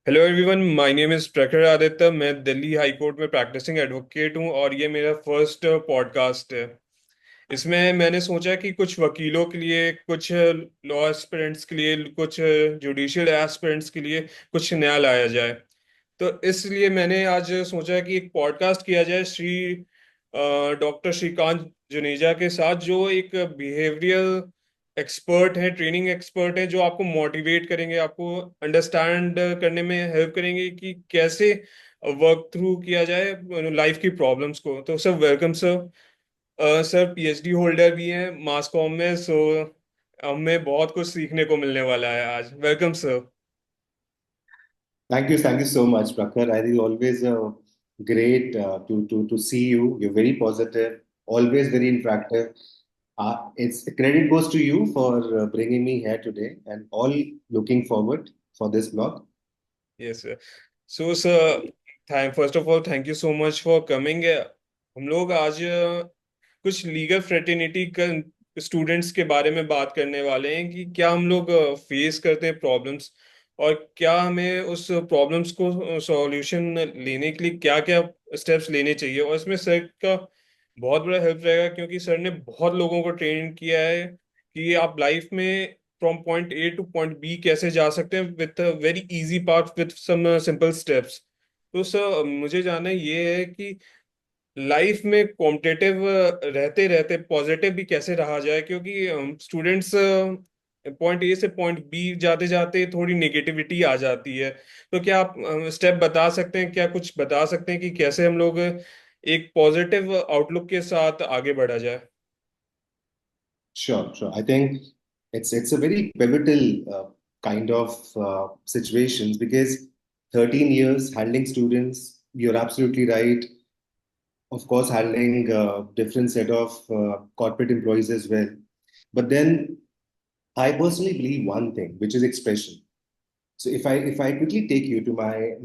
Hello everyone, my name is प्रखर आदित्य। मैं Delhi high court में प्रैक्टिसिंग एडवोकेट हूँ और ये मेरा फर्स्ट पॉडकास्ट है। इसमें मैंने सोचा कि कुछ वकीलों के लिए, कुछ लॉ एस्पिरेंट्स के लिए, कुछ जुडिशियल एस्पिरेंट्स के लिए कुछ नया लाया जाए। तो इसलिए मैंने आज सोचा कि एक पॉडकास्ट किया जाए श्री डॉक्टर श्रीकांत जुनेजा के साथ, जो एक बिहेवियरल एक्सपर्ट हैं, ट्रेनिंग एक्सपर्ट हैं, जो आपको मोटिवेट करेंगे, आपको अंडरस्टैंड करने में हेल्प करेंगे कि कैसे वर्क थ्रू किया जाए लाइफ की प्रॉब्लम्स को। तो sir, welcome sir. Sir PhD holder भी हैं मास कॉम में, सो हमें बहुत कुछ सीखने को मिलने वाला है आज। Welcome sir. Thank you so much, Prakhar. I think always great to see you. You're very positive, always very interactive. It's credit goes to you for bringing me here today, and all looking forward for this blog. Yes sir. So sir, first of all thank you so much for coming. हम लोग आज कुछ legal fraternity का students के बारे में बात करने वाले हैं कि क्या हम लोग फेस करते हैं प्रॉब्लम्स, और क्या हमें उस प्रॉब्लम्स को सॉल्यूशन लेने के लिए क्या क्या स्टेप्स लेने चाहिए। और इसमें सर का बहुत बड़ा हेल्प रहेगा, क्योंकि सर ने बहुत लोगों को ट्रेन किया है कि आप लाइफ में from point A to point B कैसे जा सकते हैं with very easy path, with some simple steps. तो सर, मुझे जानना ये है कि लाइफ में कॉम्पिटिटिव रहते रहते पॉजिटिव भी कैसे रहा जाए, क्योंकि स्टूडेंट्स पॉइंट ए से पॉइंट बी जाते जाते थोड़ी नेगेटिविटी आ जाती है। तो क्या आप स्टेप बता सकते हैं, क्या कुछ बता सकते हैं कि कैसे हम लोग एक पॉजिटिव आउटलुक के साथ आगे बढ़ा जाए। Sure, sure. I think it's a very pivotal kind of situations because 13 years handling students. You're absolutely right. Of course, handling different set of corporate employees as well. But then I personally believe one thing, which is expression. So if I quickly take you to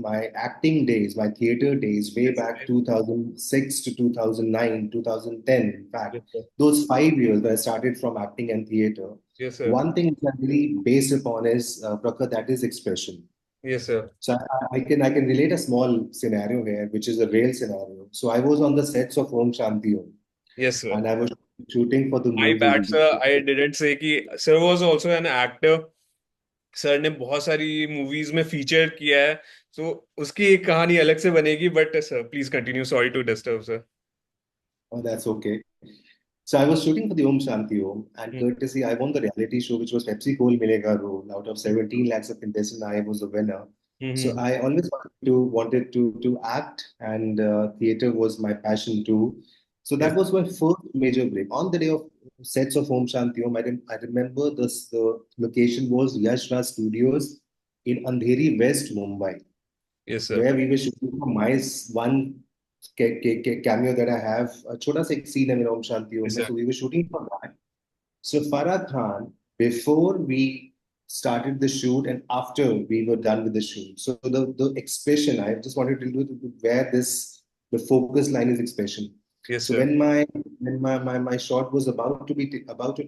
my acting days, my theater days, way Yes, back 2006 to 2009, 2010, in fact, yes sir, those 5 years where I started from acting and theater, yes sir, one thing that I really base upon is Prakhar, that is expression. yes sir, So I can relate a small scenario here, which is a real scenario. So I was on the sets of Om Shanti Om, yes sir। and I was shooting for the My Bad movie. Sir, I didn't say कि sir was also an actor. Sir ने बहुत सारी movies में feature किया है, तो उसकी एक कहानी अलग से बनेगी। But sir please continue, sorry to disturb sir. Oh, that's okay. So I was shooting for the Om Shanti Om, and hmm, courtesy, I won the reality show, which was Pepsi Cool Milega role. Out of 17 lakhs of contestants, I was the winner. So hmm, I always wanted to act, and theater was my passion too. So that yes, was my first major break. On the day of sets of Om Shanti Om, I remember this. The location was Yash Raj Studios in Andheri West, Mumbai, yes sir, where we were shooting for my one cameo that I have. A छोटा सा एक scene है मेरा Om Shanti Om yes में. sir, So we were shooting for that. So Farah Khan, before we started the shoot and after we were done with the shoot, so the expression, I just wanted to do where this the focus line is expression. yes So sir, when my shot was about to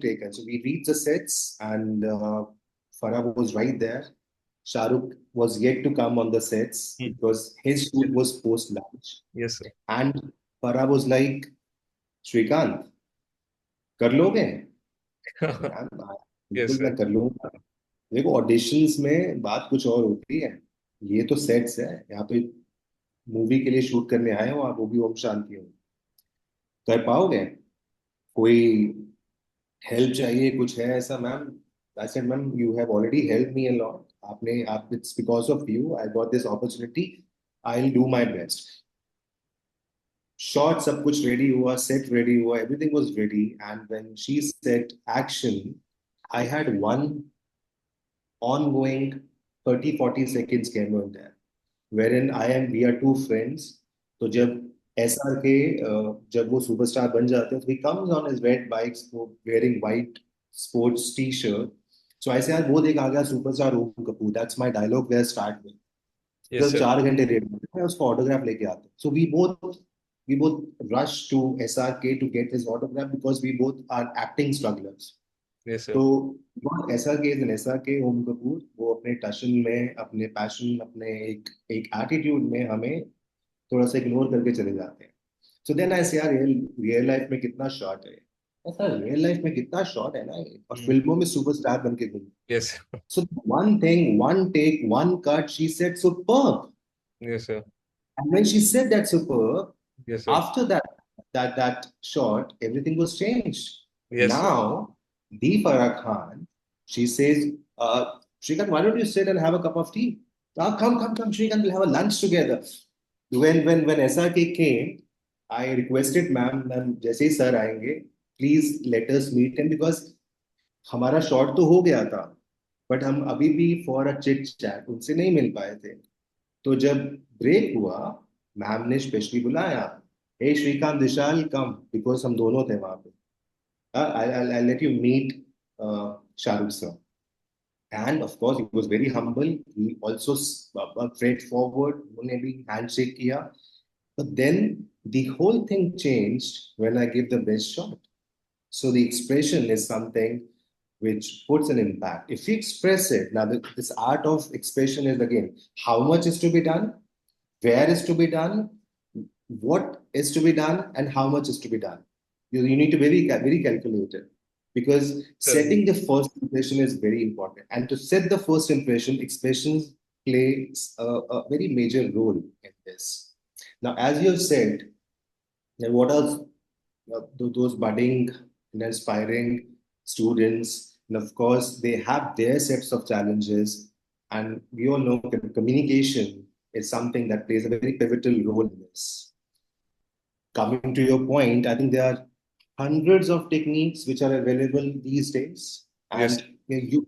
take, and so we reached the sets, and Farah was right there. Shahrukh was yet to come on the sets hmm, because his shoot was post lunch, yes sir, and Farah was like, Shrikant, कर लोगे? Ma'am yes बिल्कुल sir, मैं कर लूंगा। देखो auditions में बात कुछ और होती है, ये तो सेट्स है, यहाँ पे मूवी के लिए शूट करने आए हो आप, वो भी ओम शांति हो। कर पाओगे? कोई हेल्प चाहिए, कुछ है ऐसा ma'am? I said ma'am you have already help me a lot, आपने आप it's because of you I got this opportunity, I will do my best. Shot सब कुछ रेडी हुआ, सेट रेडी हुआ, everything was ready, and when she said action, I had one ongoing 30-40 seconds cameo in there, wherein we are two friends. तो जब SR के जब वो superstar बन जाते हैं, तो he comes on his red bike, wearing white sports t-shirt. So I say यार वो देख आ गया superstar Om Kapoor, that's my dialogue where start with. yes जब sir, 4 घंटे रेड मैं उसको ऑटोग्राफ लेके आते, so we both rush to SRK to get his autograph because we both are acting strugglers. Yes, sir. तो बहुत ऐसा केस एंड ऐसा के ओम कपूर वो अपने टशन में, अपने पैशन, अपने एक एटीट्यूड में हमें थोड़ा सा इग्नोर करके चले जाते हैं. सो देन आई से यार रियल रियल लाइफ में कितना शॉर्ट है, ऐसा रियल लाइफ में कितना शॉर्ट है ना ये, और फिल्मों में सुपरस्टार बन के घूम. Yes, so one thing, one take, one cut, she said superb. Yes sir, And when she said that superb, yes sir, after that shot, everything was changed. Yes sir, Now, the Farah Khan, she says, Shrikant, why don't you sit and have a cup of tea? Come, Shrikant, we'll have a lunch together. When SRK came, I requested, ma'am, जैसे ही sir आएंगे, please let us meet him because हमारा shot तो हो गया था, but हम अभी भी फॉर अ चिट चैट उनसे नहीं मिल पाए थे. तो जब ब्रेक हुआ, मैम ने स्पेशली बुलाया, हे श्रीकांत विशाल कम, बिकॉज हम दोनों थे वहां पे. I let you meet Shahrukh sir. And of course he was very humble, he also straightforward, उन्होंने भी हैंडशेक किया. But then the whole thing changed when I give the best shot. So the expression is something which puts an impact. If you express it, now this art of expression is again how much is to be done, where is to be done, what is to be done, and how much is to be done. You need to very calculated, because sir. setting the first impression is very important. And to set the first impression, expressions plays a very major role in this. Now, as you have said, then what else those budding and aspiring students, and of course, they have their sets of challenges. And we all know that communication is something that plays a very pivotal role in this. Coming to your point, I think there are hundreds of techniques which are available these days, Yes, and you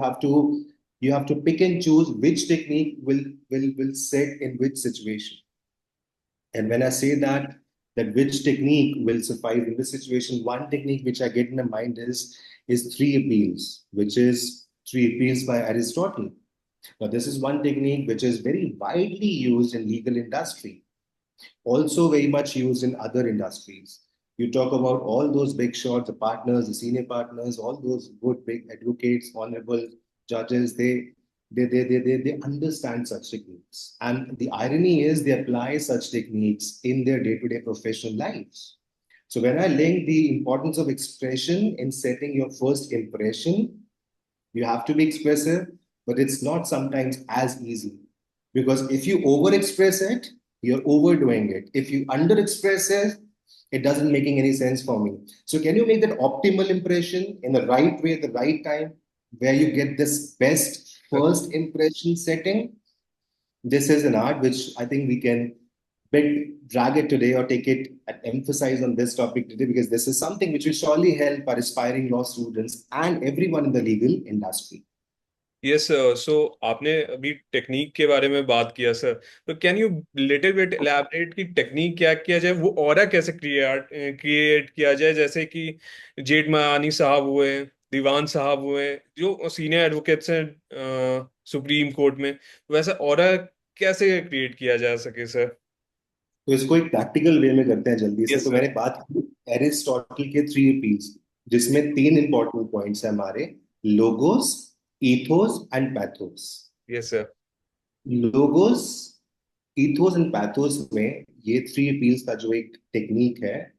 have to pick and choose which technique will set in which situation. And when I say that which technique will suffice in this situation, one technique which I get in my mind is three appeals, which is three appeals by Aristotle. Now, this is one technique which is very widely used in legal industry, also very much used in other industries. You talk about all those big shots, the partners, the senior partners, all those good big advocates, honorable judges, they understand such techniques. And the irony is they apply such techniques in their day-to-day professional lives. So when I link the importance of expression in setting your first impression, you have to be expressive, but it's not sometimes as easy. Because if you overexpress it, you're overdoing it. If you underexpress it, it doesn't making any sense for me. So can you make that optimal impression in the right way at the right time, where you get this best sir. first impression setting? This is an art which I think we can drag it today or take it and emphasize on this topic today, because this is something which will surely help our aspiring law students and everyone in the legal industry. Yes sir. So आपने अभी technique के बारे में बात किया sir. तो can you little bit elaborate की technique क्या किया जाए, वो ऑरा कैसे क्रिएट क्रिएट किया जाए, जैसे कि जेठ मानी साहब हुए, दीवान साहब हुए, जो सीनियर एडवोकेट्स हैं सुप्रीम कोर्ट में, वैसा ऑरा कैसे क्रिएट किया जा सके सर? तो इसको एक प्रैक्टिकल वे में करते हैं जल्दी से. यस तो सर. मैंने बात की एरिस्टोटल के थ्री पीस, जिसमें तीन इंपॉर्टेंट पॉइंट्स है हमारे: logos, ethos and pathos. Yes sir. Logos, ethos and pathos में ये थ्री appeals का जो एक टेक्निक है,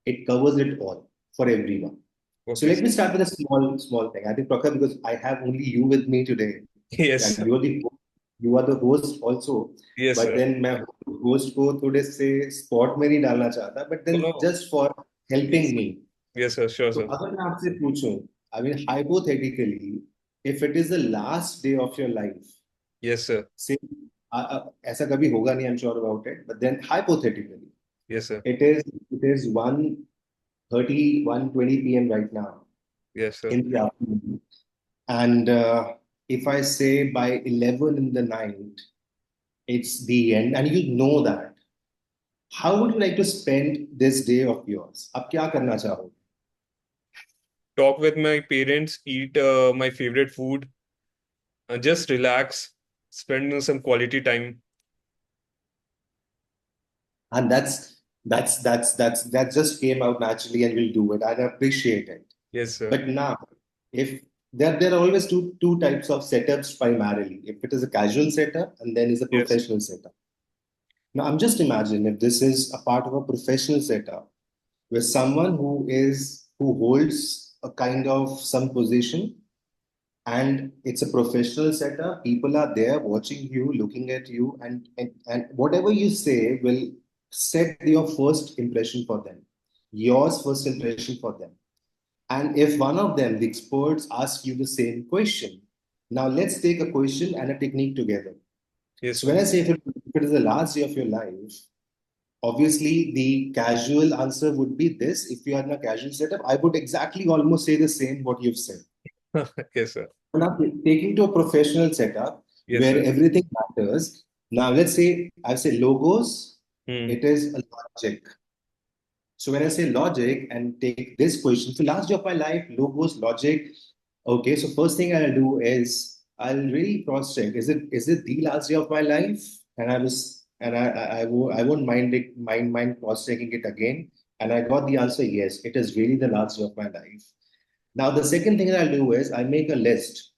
it covers it all for everyone. So okay let me start with a small thing. I think, Prakhar, because I have only you with me today, sir. Yes and sir. you are the host also. Yes But sir. then मैं host को थोड़े से spot में नहीं डालना चाहता, but no then no. just for yes. helping me. Yes sir, sure तो sir. अगर मैं आपसे पूछूं, I mean hypothetically, if it is the last day of your life, yes sir. say, ऐसा कभी होगा नहीं, I'm sure about it, but then hypothetically, yes sir. it is 1:30, 1:20 p.m. right now yes sir. in the afternoon. And if I say by 11 in the night, it's the end, and you know that, how would you like to spend this day of yours? अब क्या करना चाहोगे? Talk with my parents, eat my favorite food, just relax, spend some quality time. And that just came out naturally, and we'll do it. I appreciate it. Yes, sir. But now, If there are always two types of setups primarily. If it is a casual setup and then is a Yes. professional setup. Now I'm just imagine if this is a part of a professional setup where someone who holds a kind of some position and it's a professional setup. People are there watching you, looking at you, and whatever you say will set your first impression for them, yours first impression for them. And if one of them, the experts, ask you the same question, now let's take a question and a technique together. Yes, So when sir. I say if it is the last day of your life, obviously the casual answer would be this. If you are in a casual setup, I would exactly almost say the same what you've said. Yes, sir. Now taking to a professional setup Yes, where sir. everything matters. Now let's say I say logos, Hmm. it is a logic. So when I say logic and take this question, so last day of my life, logos, logic. Okay, so first thing I'll do is I'll really cross check. Is it the last day of my life? And I won't mind cross checking it again. And I got the answer yes, it is really the last day of my life. Now the second thing I'll do is I make a list.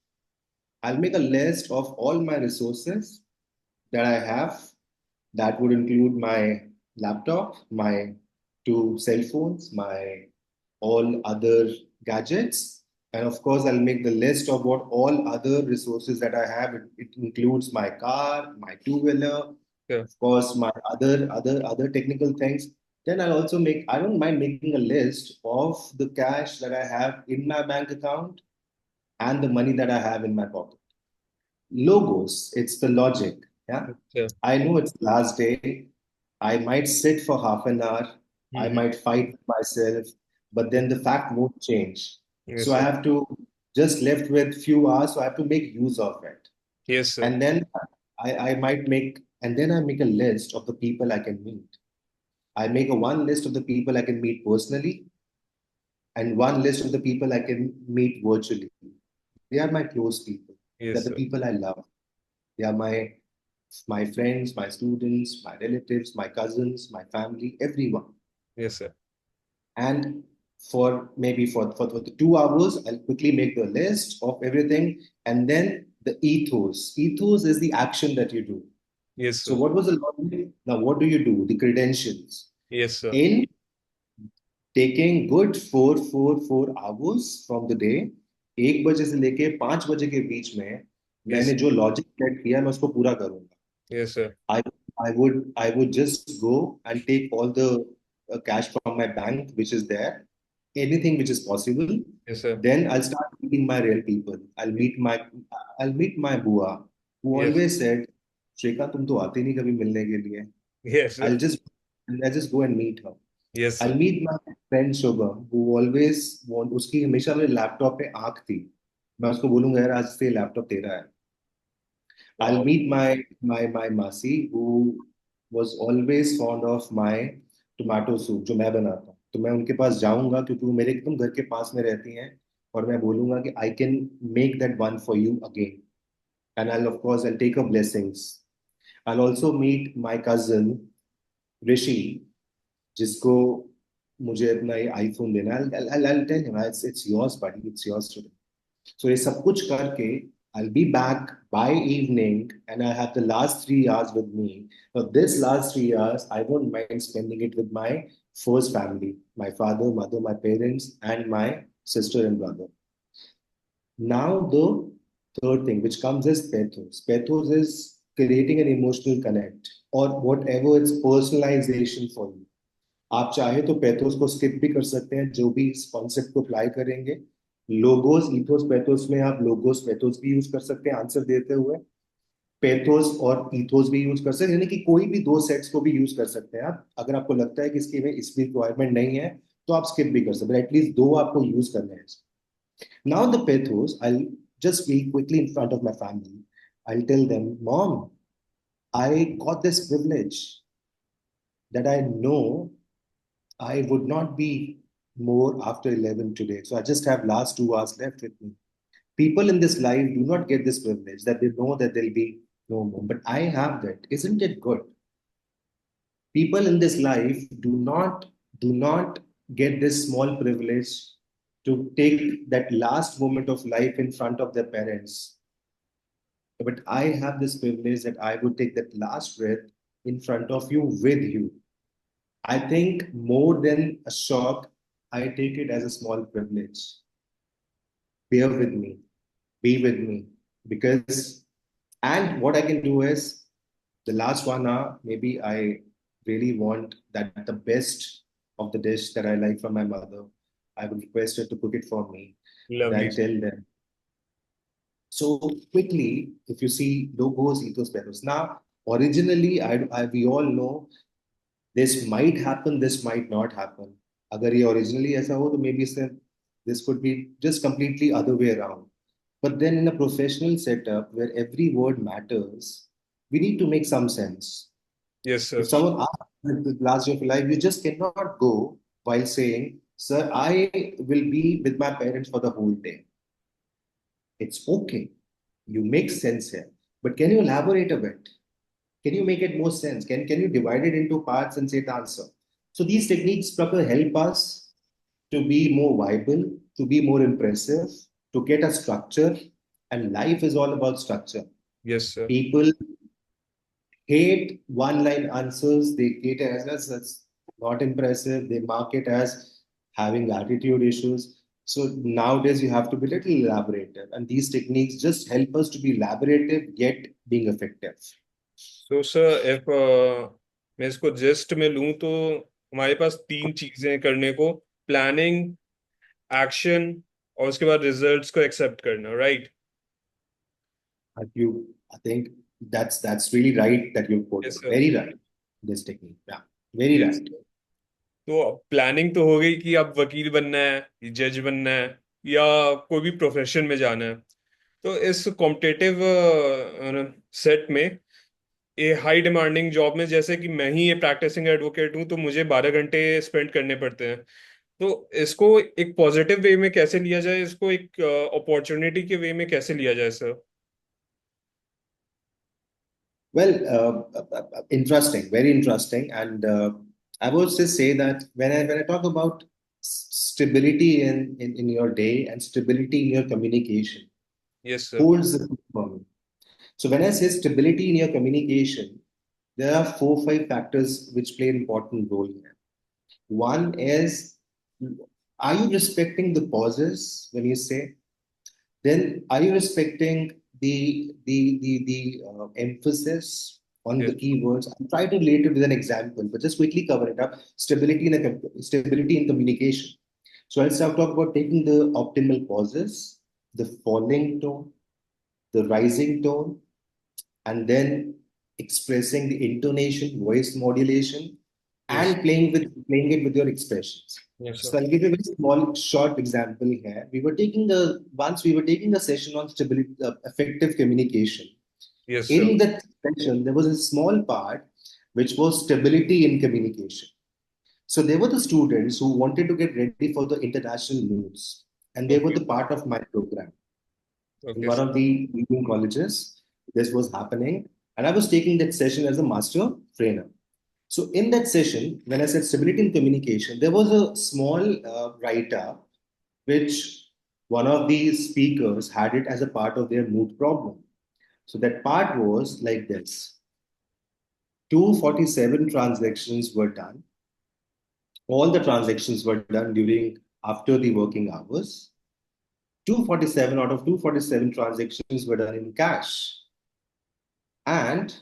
I'll make a list of all my resources that I have. That would include my laptop, my two cell phones, my all other gadgets. And of course, I'll make the list of what all other resources that I have. It includes my car, my two-wheeler, Yeah. of course, my other technical things. Then I'll also make, I don't mind making a list of the cash that I have in my bank account and the money that I have in my pocket. Logos, it's the logic. Yeah. Yeah. I know it's the last day. I might sit for half an hour. I Hmm. might fight with myself, but then the fact won't change. Yes, So I sir. have to just left with few hours. So I have to make use of it. Yes, sir. And then I might make, and then I make a list of the people I can meet. I make a one list of the people I can meet personally and one list of the people I can meet virtually. They are my close people. They're Yes, the sir. people I love. They are my friends, my students, my relatives, my cousins, my family, everyone. Yes, sir. And for maybe for the 2 hours, I'll quickly make the list of everything. And then the ethos. Ethos is the action that you do. Yes, So sir. what was the logic? Now what do you do? The credentials. Yes, sir. In taking good 4 hours from the day, 1 बजे से लेके 5 बजे के बीच में Yes, मैंने sir. जो logic set किया मैं उसको पूरा करूंगा. Yes, sir. I would just go and take all the cash from my bank, which is there, anything which is possible. Yes, sir. Then I'll start meeting my real people. I'll meet my bua, who Yes. always said, "Shrika, तुम तो आते नहीं कभी मिलने के लिए." Yes, sir. I'll just I'll just go and meet her. Yes, I'll sir. meet my friend Shobha, who always want उसकी हमेशा मेरे लैपटॉप पे आंख थी. मैं उसको बोलूंगा यार आज से लैपटॉप तेरा है. I'll Wow. meet my Masi, who was always fond of my tomato soup जो मैं बनाता हूँ. तो मैं उनके पास जाऊंगा क्योंकि वो मेरे एकदम घर के पास में रहती हैं और मैं बोलूंगा कि I can make that one for you again. And I'll take her blessings. I'll also meet my cousin Rishi, जिसको मुझे अपना ये आईफोन देना है. I'll tell him it's yours buddy, it's yours today. So ये सब कुछ करके I'll be back by evening and I have the last 3 hours with me. Now this last 3 hours, I won't mind spending it with my first family, my father, mother, my parents, and my sister and brother. Now the third thing, which comes is pathos. Pathos is creating an emotional connect or whatever it's personalization for you. आप चाहे तो pathos को skip भी कर सकते हैं जो भी इस कॉन्सेप्ट को अप्लाई करेंगे. लोगोस इथोस पैथोस में आप लोगोस पैथोस भी यूज कर सकते हैं आंसर देते हुए. पैथोस और इथोस भी यूज कर सकते हैं यानी कि कोई भी दो सेट्स को भी यूज कर सकते हैं आप. अगर आपको लगता है कि इसकी में इसकी रिक्वायरमेंट नहीं है तो आप स्किप भी कर सकते हैं. एटलीस्ट दो आपको यूज करने हैं. Now the pathos I just be quickly in front of my family. I'll tell them, Mom, I got this privilege that I know I would not be more after 11 today. So I just have last 2 hours left with me. People in this life do not get this privilege that they know that there'll be no more. But I have that. Isn't it good? People in this life do not get this small privilege to take that last moment of life in front of their parents. But I have this privilege that I would take that last breath in front of you with you. I think more than a shock, I take it as a small privilege. Bear with me, be with me. Because, and what I can do is the last 1 hour, maybe I really want that the best of the dish that I like from my mother. I would request her to cook it for me. And Lovely. I tell them, so quickly, if you see logos, ethos, pathos. Now, originally, we all know this might happen, this might not happen. अगर ये originally ऐसा हो तो maybe this could be just completely other way around. But then in a professional setup where every word matters, we need to make some sense. Yes, sir. If someone asks at the last day of your life, you just cannot go while saying, "Sir, I will be with my parents for the whole day." It's okay. You make sense here. But can you elaborate a bit? Can you make it more sense? Can you divide it into parts and say the answer? So these techniques, Prakhar, help us to be more viable, to be more impressive, to get a structure. And life is all about structure. Yes, sir. People hate one-line answers. They hate it as that's not impressive. They mark it as having attitude issues. So nowadays you have to be a little elaborative, and these techniques just help us to be elaborative yet being effective. So sir if मैं इसको just में लूं तो हमारे पास तीन चीजें करने को: प्लानिंग, एक्शन और उसके बाद रिजल्ट्स को एक्सेप्ट करना, right? I think that's really right that you quoted. Yes sir. Very right. This technique. Yeah. Very yes. right. तो प्लानिंग तो हो गई कि अब वकील बनना है, जज बनना है, या कोई भी प्रोफेशन में जाना है। तो इस कॉम्पिटिटिव सेट में, ये हाई डिमांडिंग जॉब में, जैसे कि मैं ही ये प्रैक्टिसिंग एडवोकेट हूँ तो मुझे 12 घंटे स्पेंड करने पड़ते हैं। तो इसको एक पॉजिटिव वे में कैसे लिया जाए, इसको एक अपॉर्चुनिटी के वे में कैसे लिया जाए sir? Well, interesting, very interesting. And I would just say that when I talk about stability in your day and stability in your communication, yes sir. holds the key for me. So when I say stability in your communication, there are 4 5 factors which play an important role here. One is, are you respecting the pauses when you say? Then are you respecting the emphasis on the yes. keywords? I'll try to relate it with an example, but just quickly cover it up. Stability in communication. So I'll start talk about taking the optimal pauses, the falling tone, the rising tone, and then expressing the intonation, voice modulation, yes. and playing it with your expressions. Yes So sir. I'll give you a very small, short example here. We were taking a session on stability, effective communication. Yes sir. In that session, there was a small part which was stability in communication. So they were the students who wanted to get ready for the international news, and they were okay. the part of my program in okay one sir. of the leading colleges. This was happening, and I was taking that session as a master trainer. So in that session, when I said stability in communication, there was a small write-up which one of the speakers had it as a part of their mood problem. So that part was like this: 247 transactions were done. All the transactions were done during after the working hours. 247 out of 247 transactions were done in cash. And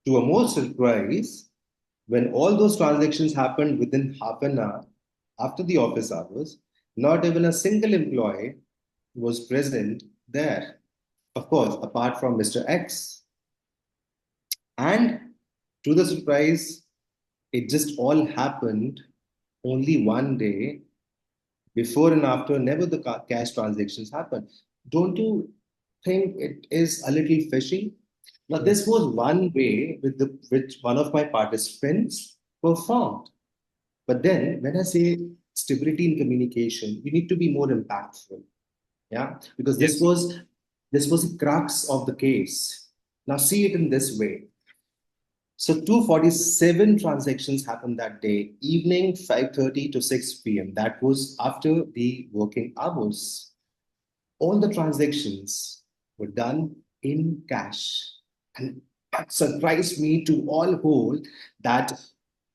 to a more surprise, when all those transactions happened within half an hour after the office hours, not even a single employee was present there. Of course, apart from Mr. X. And to the surprise, it just all happened only one day. Before and after, never the cash transactions happen. Don't you think it is a little fishy? Now, this was one way with which one of my participants performed. But then, when I say stability in communication, we need to be more impactful. Yeah, because this yes. was the crux of the case. Now, see it in this way: So 247 transactions happened that day, evening 5:30 to 6 p.m. That was after the working hours. All the transactions were done in cash. And that surprised me to all whole that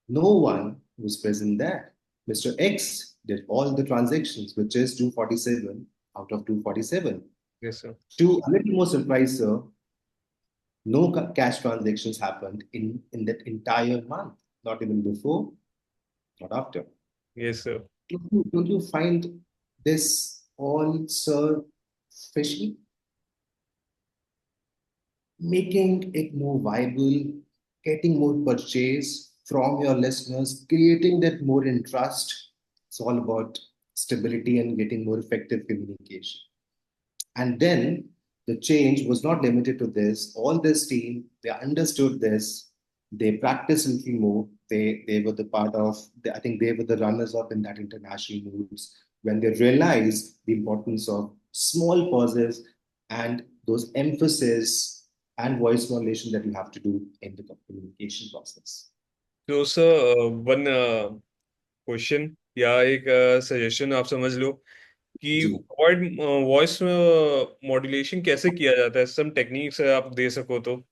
no one was present there. Mr. X did all the transactions, which is 247 out of 247. Yes, sir. To a little more surprise, sir, no cash transactions happened in that entire month, not even before, not after. Yes, sir. Don't you find this all, sir, fishy? Making it more viable, getting more purchase from your listeners, creating that more interest. It's all about stability and getting more effective communication. And then the change was not limited to this. All this team, they understood this. They practiced a little more. They were the part of, I think they were the runners up in that international moves when they realized the importance of small pauses and those emphasis and voice modulation that you have to do in the communication process. तो sir one question या एक suggestion आप समझ लो कि जी. Voice modulation कैसे किया जाता है, सम टेक्निक्स आप दे सको तो.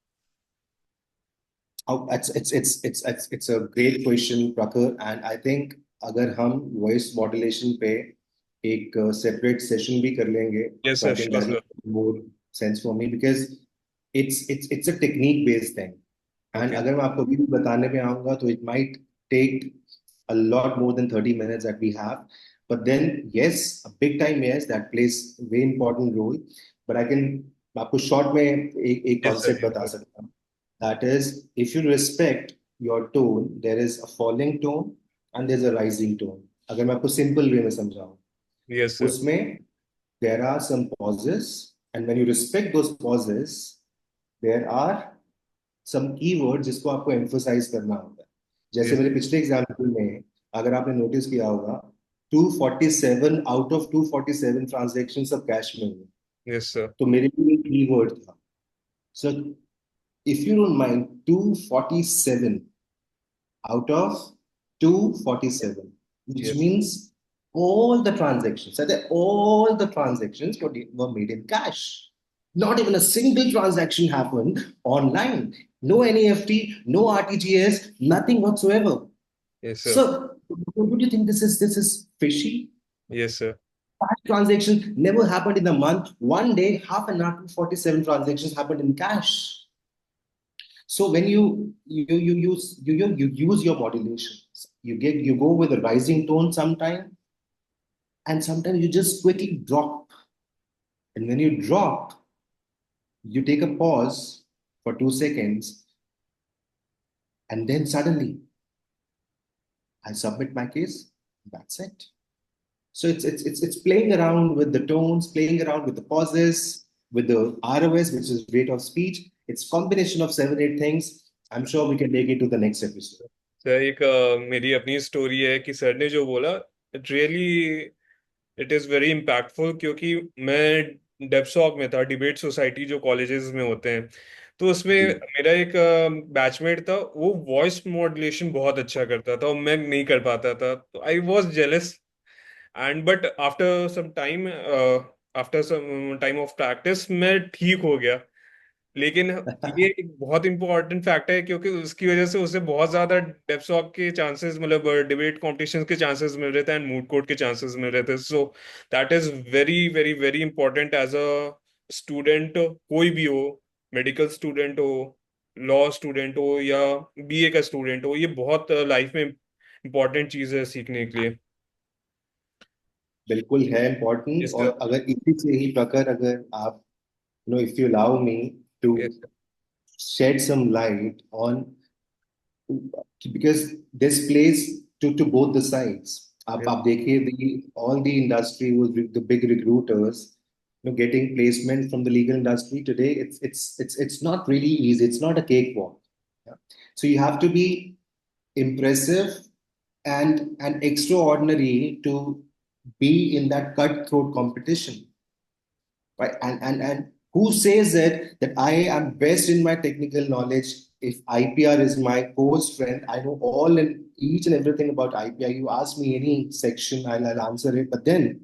Oh, it's a great question, Prakhar, and I think अगर हम voice modulation पे एक separate session भी कर लेंगे, yes so I sir, think sure that will sir. make more sense for me because it's a technique based thing. And okay. अगर मैं आपको अभी भी बताने पे आऊंगा तो it might take a lot more than 30 minutes that we have. But then, yes, a big time, yes, that plays a very important role. But I can आपको short में एक यस सर, concept यस बता sir. सकता हूँ. That is, if you respect your tone, there is a falling tone and there's a rising tone. अगर मैं आपको simple way में समझाऊँ, यस सर. उसमें there are some pauses, and when you respect those pauses, there are some keywords जिसको आपको emphasize करना होता है. जैसे यस. मेरे पिछले एग्जाम्पल में अगर आपने नोटिस किया होगा 247 आउट ऑफ 247 ट्रांजेक्शन सब कैश में हुए. Yes sir. तो मेरे लिए कीवर्ड था. सो if you don't mind, 247 out of 247, which yes. means all the transactions, so that all the transactions were made in cash. Not even a single transaction happened online. No NEFT, no RTGS, nothing whatsoever. Yes sir. So, don't you think this is fishy? Yes sir. Cash transactions never happened in a month. One day, half an hour, 247 transactions happened in cash. So when you use your modulations, you go with a rising tone sometime, and sometimes you just quickly drop. And when you drop, you take a pause for 2 seconds, and then suddenly I submit my case. That's it. So it's playing around with the tones, playing around with the pauses, with the ROS, which is rate of speech. It's combination of 7 8 things. I'm sure we can take it to the next episode. Sir एक मेरी अपनी story है कि sir ने जो बोला, it really, it is very impactful, क्योंकि मैं डेपसॉक में था, डिबेट सोसाइटी जो कॉलेजेस में होते हैं. तो उसमें जी. मेरा एक बैचमेट था, वो वॉइस मॉड्यूलेशन बहुत अच्छा करता था और मैं नहीं कर पाता था, तो I was jealous. And but after some time of practice मैं ठीक हो गया. लेकिन ये एक बहुत इंपॉर्टेंट फैक्टर है, क्योंकि उसकी वजह से उसे बहुत ज्यादा डेप्थ ऑफ के चांसेस, मतलब डिबेट कॉम्पिटिशन के चांसेस मिल रहे थे एंड मूड कोर्ट के चांसेस मिल रहे थे. So that is very very very important as a student, कोई भी हो, मेडिकल स्टूडेंट हो, लॉ स्टूडेंट हो, या बीए का स्टूडेंट हो, ये बहुत लाइफ में इंपॉर्टेंट चीज है सीखने के लिए. बिल्कुल है इम्पोर्टेंट. यस और सर. अगर इसी से ही प्रकार अगर आप if you allow me to yes. shed some light on, because this plays to both the sides. आप देखिए the all the industry was the big recruiters, getting placement from the legal industry today. It's not really easy. It's not a cakewalk. Yeah. So you have to be impressive and extraordinary to be in that cutthroat competition, right? And who says that I am best in my technical knowledge if IPR is my core strength, I know all and each and everything about IPR. You ask me any section, I'll answer it. But then,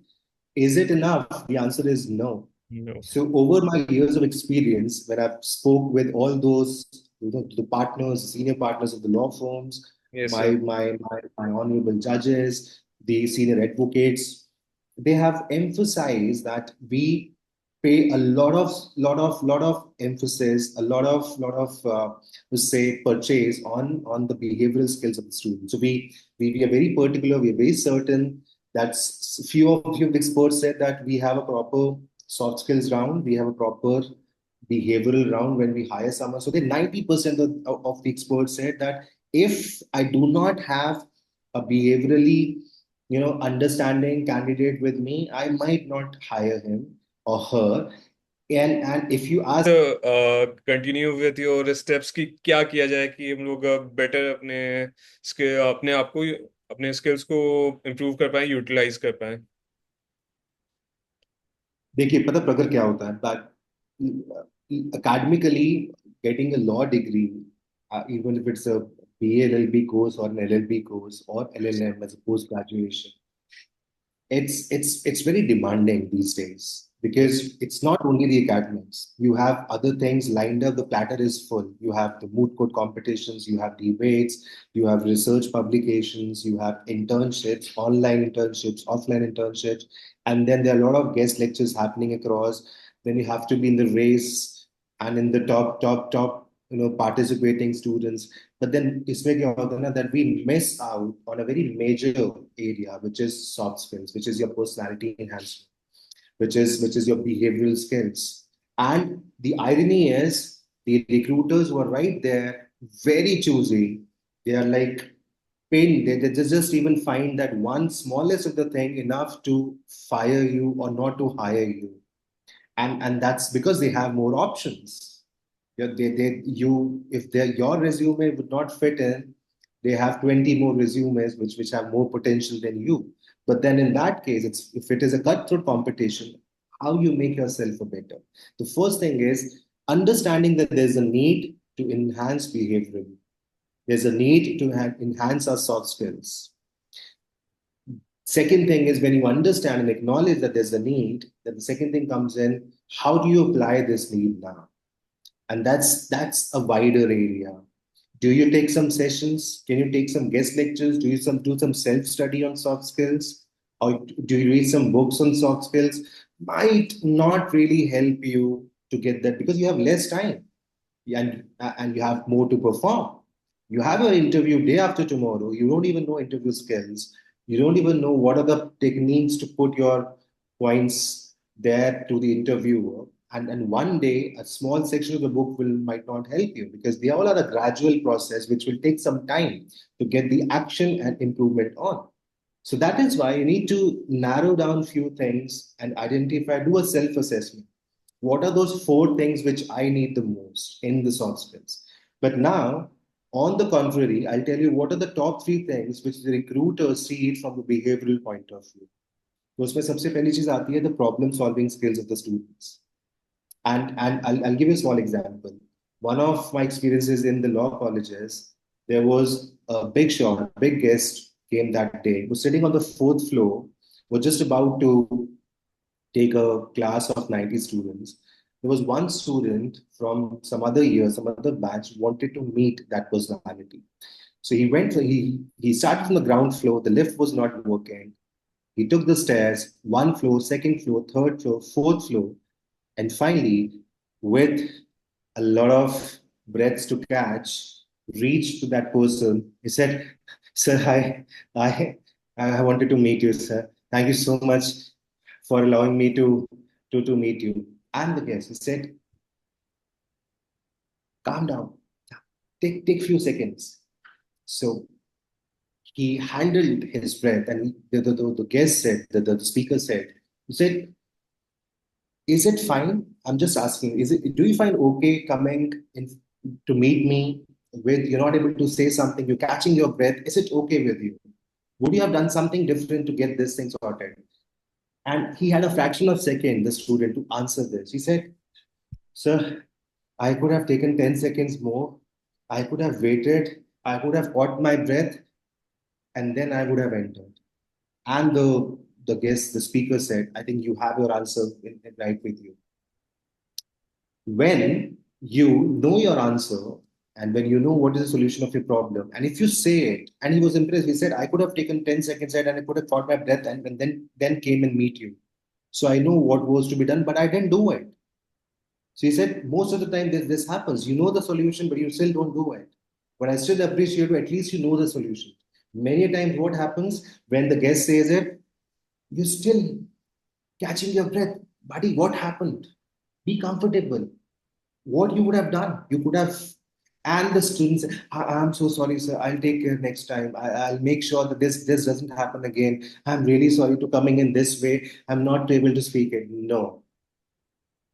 is it enough? The answer is no. No. So over my years of experience, when I've spoke with all those, the partners, senior partners of the law firms, Yes, sir. my honorable judges, the senior advocates, they have emphasized that we pay a lot of emphasis, a lot of let's say purchase on the behavioral skills of the student. So we are very particular, we are very certain that few of the experts said that we have a proper soft skills round, we have a proper behavioral round when we hire someone. So the 90% of the experts said that if I do not have a behaviorally, understanding candidate with me, I might not hire him or her. And if you ask, continue with your steps की क्या किया जाए कि हम लोग better अपने आप को, अपने स्किल्स को इम्प्रूव कर पाए, यूटिलाइज कर पाए. देखिए पता प्रकर क्या होता है, academically getting a law degree, even if it's a BA course or an LLB course or LLM as a post graduation, it's very demanding these days because it's not only the academics. You have other things lined up. The platter is full. You have the moot court competitions, you have debates, you have research publications, you have internships, online internships, offline internships, and then there are a lot of guest lectures happening across. Then you have to be in the race and in the top, participating students. But then इसमें क्या होता है ना, that we miss out on a very major area, which is soft skills, which is your personality enhancement, which is your behavioral skills. And the irony is, the recruiters who are right there, very choosy. They are like pain. They just even find that one smallest of the thing enough to fire you or not to hire you, and that's because they have more options. If your resume would not fit in, they have 20 more resumes which have more potential than you. But then in that case, it's if it is a cutthroat competition, how you make yourself a better. The first thing is understanding that there's a need to enhance behavior. There's a need to enhance our soft skills. Second thing is when you understand and acknowledge that there's a need, then the second thing comes in, how do you apply this need now? And that's a wider area. Do you take some sessions? Can you take some guest lectures? Do some self-study on soft skills? Or do you read some books on soft skills? Might not really help you to get that because you have less time and you have more to perform. You have an interview day after tomorrow. You don't even know interview skills. You don't even know what are the techniques to put your points there to the interviewer. And one day, a small section of the book will might not help you because they all are a gradual process which will take some time to get the action and improvement on. So that is why you need to narrow down few things and identify, do a self-assessment. What are those four things which I need the most in the soft skills? But now, on the contrary, I'll tell you what are the top three things which the recruiters see it from a behavioral point of view. तो उसमें सबसे पहली चीज आती है the problem solving skills of the students. And I'll give you a small example. One of my experiences in the law colleges, there was a big shot, big guest came that day, was sitting on the fourth floor, was just about to take a class of 90 students. There was one student from some other year, some other batch, wanted to meet that personality. So he started from the ground floor, the lift was not working. He took the stairs, one floor, second floor, third floor, fourth floor, and finally, with a lot of breaths to catch, reached to that person. He said, "Sir, I, I wanted to meet you, sir. Thank you so much for allowing me to meet you." And the guest, he said, "Calm down. Take few seconds." So he handled his breath, and the guest said, the speaker said, he said, "Is it fine? I'm just asking. Do you find okay coming in to meet me with you're not able to say something, you're catching your breath? Is it okay with you? Would you have done something different to get this thing sorted?" And he had a fraction of a second, the student, to answer this. He said, "Sir, I could have taken 10 seconds more. I could have waited, I could have caught my breath, and then I would have entered. And the guest, the speaker said, I think you have your answer right with you. When you know your answer and when you know what is the solution of your problem, and if you say it, and he was impressed, he said, I could have taken 10 seconds and I could have caught my breath and then came and meet you. So I know what was to be done, but I didn't do it. So he said, most of the time this happens. You know the solution, but you still don't do it. But I still appreciate you, at least you know the solution. Many times what happens when the guest says it, you're still catching your breath. Buddy, what happened? Be comfortable. What you would have done? You could have, and the students, I'm so sorry, sir. I'll take care next time. I'll make sure that this doesn't happen again. I'm really sorry to coming in this way. I'm not able to speak it. No,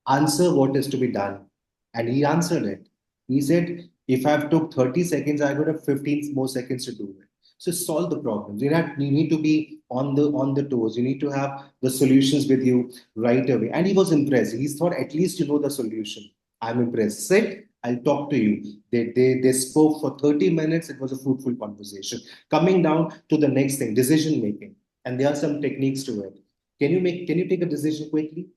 answer what is to be done. And he answered it. He said, if I've took 30 seconds, I would have 15 more seconds to do it. So solve the problems. You need to be on the toes. You need to have the solutions with you right away. And he was impressed. He thought, at least you know the solution. I'm impressed. Sit, I'll talk to you. They spoke for 30 minutes. It was a fruitful conversation. Coming down to the next thing, decision making. And there are some techniques to it. Can you take a decision quickly?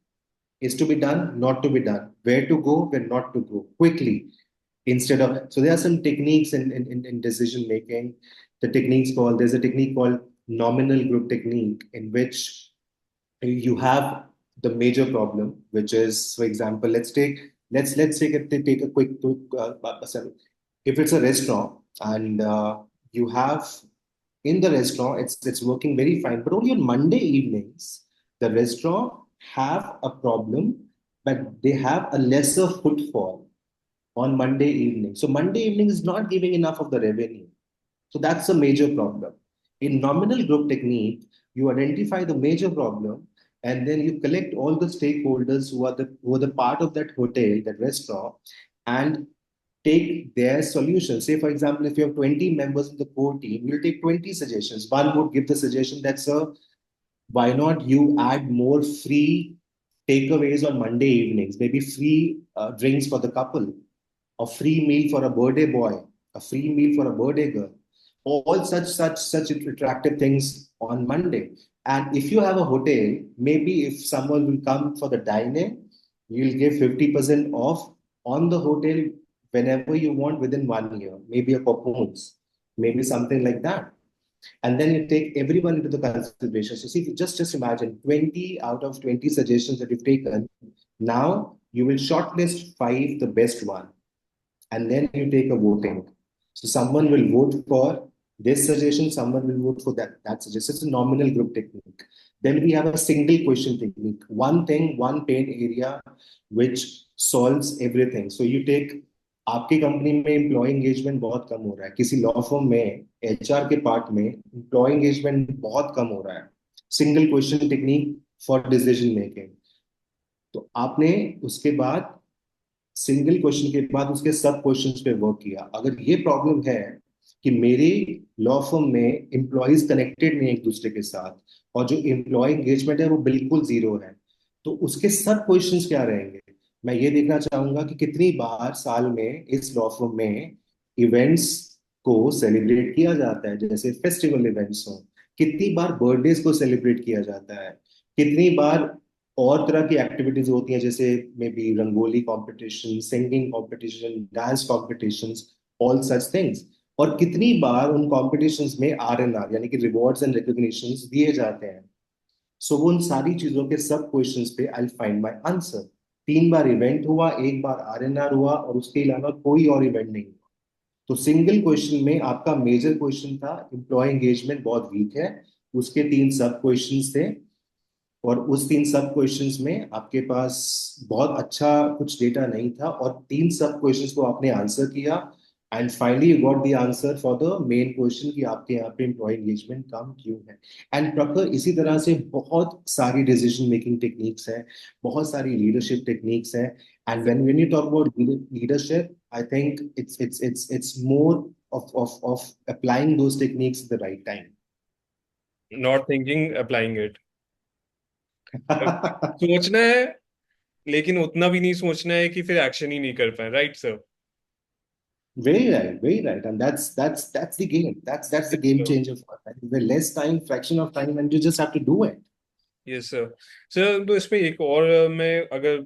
Is to be done, not to be done, where to go, where not to go, quickly. Instead of, so there are some techniques in decision making. There's a technique called nominal group technique, in which you have the major problem, which is, for example, let's take a quick sorry. If it's a restaurant and you have in the restaurant, it's working very fine, but only on Monday evenings, the restaurant have a problem, but they have a lesser footfall on Monday evening. So Monday evening is not giving enough of the revenue. So that's a major problem. In nominal group technique, you identify the major problem and then you collect all the stakeholders who are the part of that hotel, that restaurant, and take their solutions. Say, for example, if you have 20 members in the core team, you'll take 20 suggestions. One would give the suggestion that, sir, why not you add more free takeaways on Monday evenings, maybe free drinks for the couple, a free meal for a birthday boy, a free meal for a birthday girl, all such attractive things on Monday. And if you have a hotel, maybe if someone will come for the dine-in, you'll give 50% off on the hotel whenever you want within 1 year, maybe a coupons, maybe something like that. And then you take everyone into the consideration. So see, just imagine 20 out of 20 suggestions that you've taken. Now you will shortlist five, the best one, and then you take a voting. So someone will vote for this suggestion, someone will vote for that suggestion. It's a nominal group technique. Then we have a single question technique. One thing, one pain area which solves everything. So you take, आपकी company में employ engagement बहुत कम हो रहा है, किसी law firm में HR के part में एम्प्लॉय एंगेजमेंट बहुत कम हो रहा है, single question technique for decision making. तो आपने उसके बाद सिंगल क्वेश्चन के बाद उसके सब क्वेश्चंस पे वर्क किया. अगर ये प्रॉब्लम है कि मेरे लॉ फर्म में एम्प्लॉयज कनेक्टेड नहीं है एक दूसरे के साथ और जो एम्प्लॉय एंगेजमेंट है वो बिल्कुल जीरो है, तो उसके सब क्वेश्चंस क्या रहेंगे. मैं ये देखना चाहूंगा कि कितनी बार साल में इस लॉ फर्म में इवेंट्स को सेलिब्रेट किया जाता है, जैसे फेस्टिवल इवेंट्स हो, कितनी बार बर्थडेज को सेलिब्रेट किया जाता है, कितनी बार और तरह की एक्टिविटीज होती हैं, जैसे may be rangoli competition, singing competition, dance competitions, all such things. और कितनी बार उन कॉम्पिटिशन्स में आर यानी कि रिवॉर्ड्स एंड रिकॉग्निशंस दिए जाते हैं. सो वो उन सारी चीजों के सब क्वेश्चंस पे I find my answer. 3 bar event हुआ, एक बार आर हुआ और उसके अलावा कोई और इवेंट नहीं हुआ. तो सिंगल क्वेश्चन में आपका मेजर क्वेश्चन था एम्प्लॉय एंगेजमेंट बहुत वीक है, उसके 3 सब क्वेश्चंस थे, और उस 3 सब क्वेश्चंस में आपके पास बहुत अच्छा कुछ डेटा नहीं था, और 3 सब क्वेश्चंस को आपने आंसर किया, and finally you got the answer for the main question कि आपके यहाँ पे एम्प्लॉय एंगेजमेंट कम क्यों है. एंड प्रखर, इसी तरह से बहुत सारी डिसीजन मेकिंग टेक्निक्स हैं, बहुत सारी लीडरशिप टेक्निक्स हैं. And when you talk about leadership, I think it's more of applying those techniques at the right time. Not thinking applying it. सोचना है, लेकिन उतना भी नहीं सोचना है कि फिर एक्शन ही नहीं कर पाए. Right sir? very right, and that's the game. That's the Yes, game sir. changer for us. The less time, fraction of time, and you just have to do it. Yes sir. Sir तो इसमें एक और मैं अगर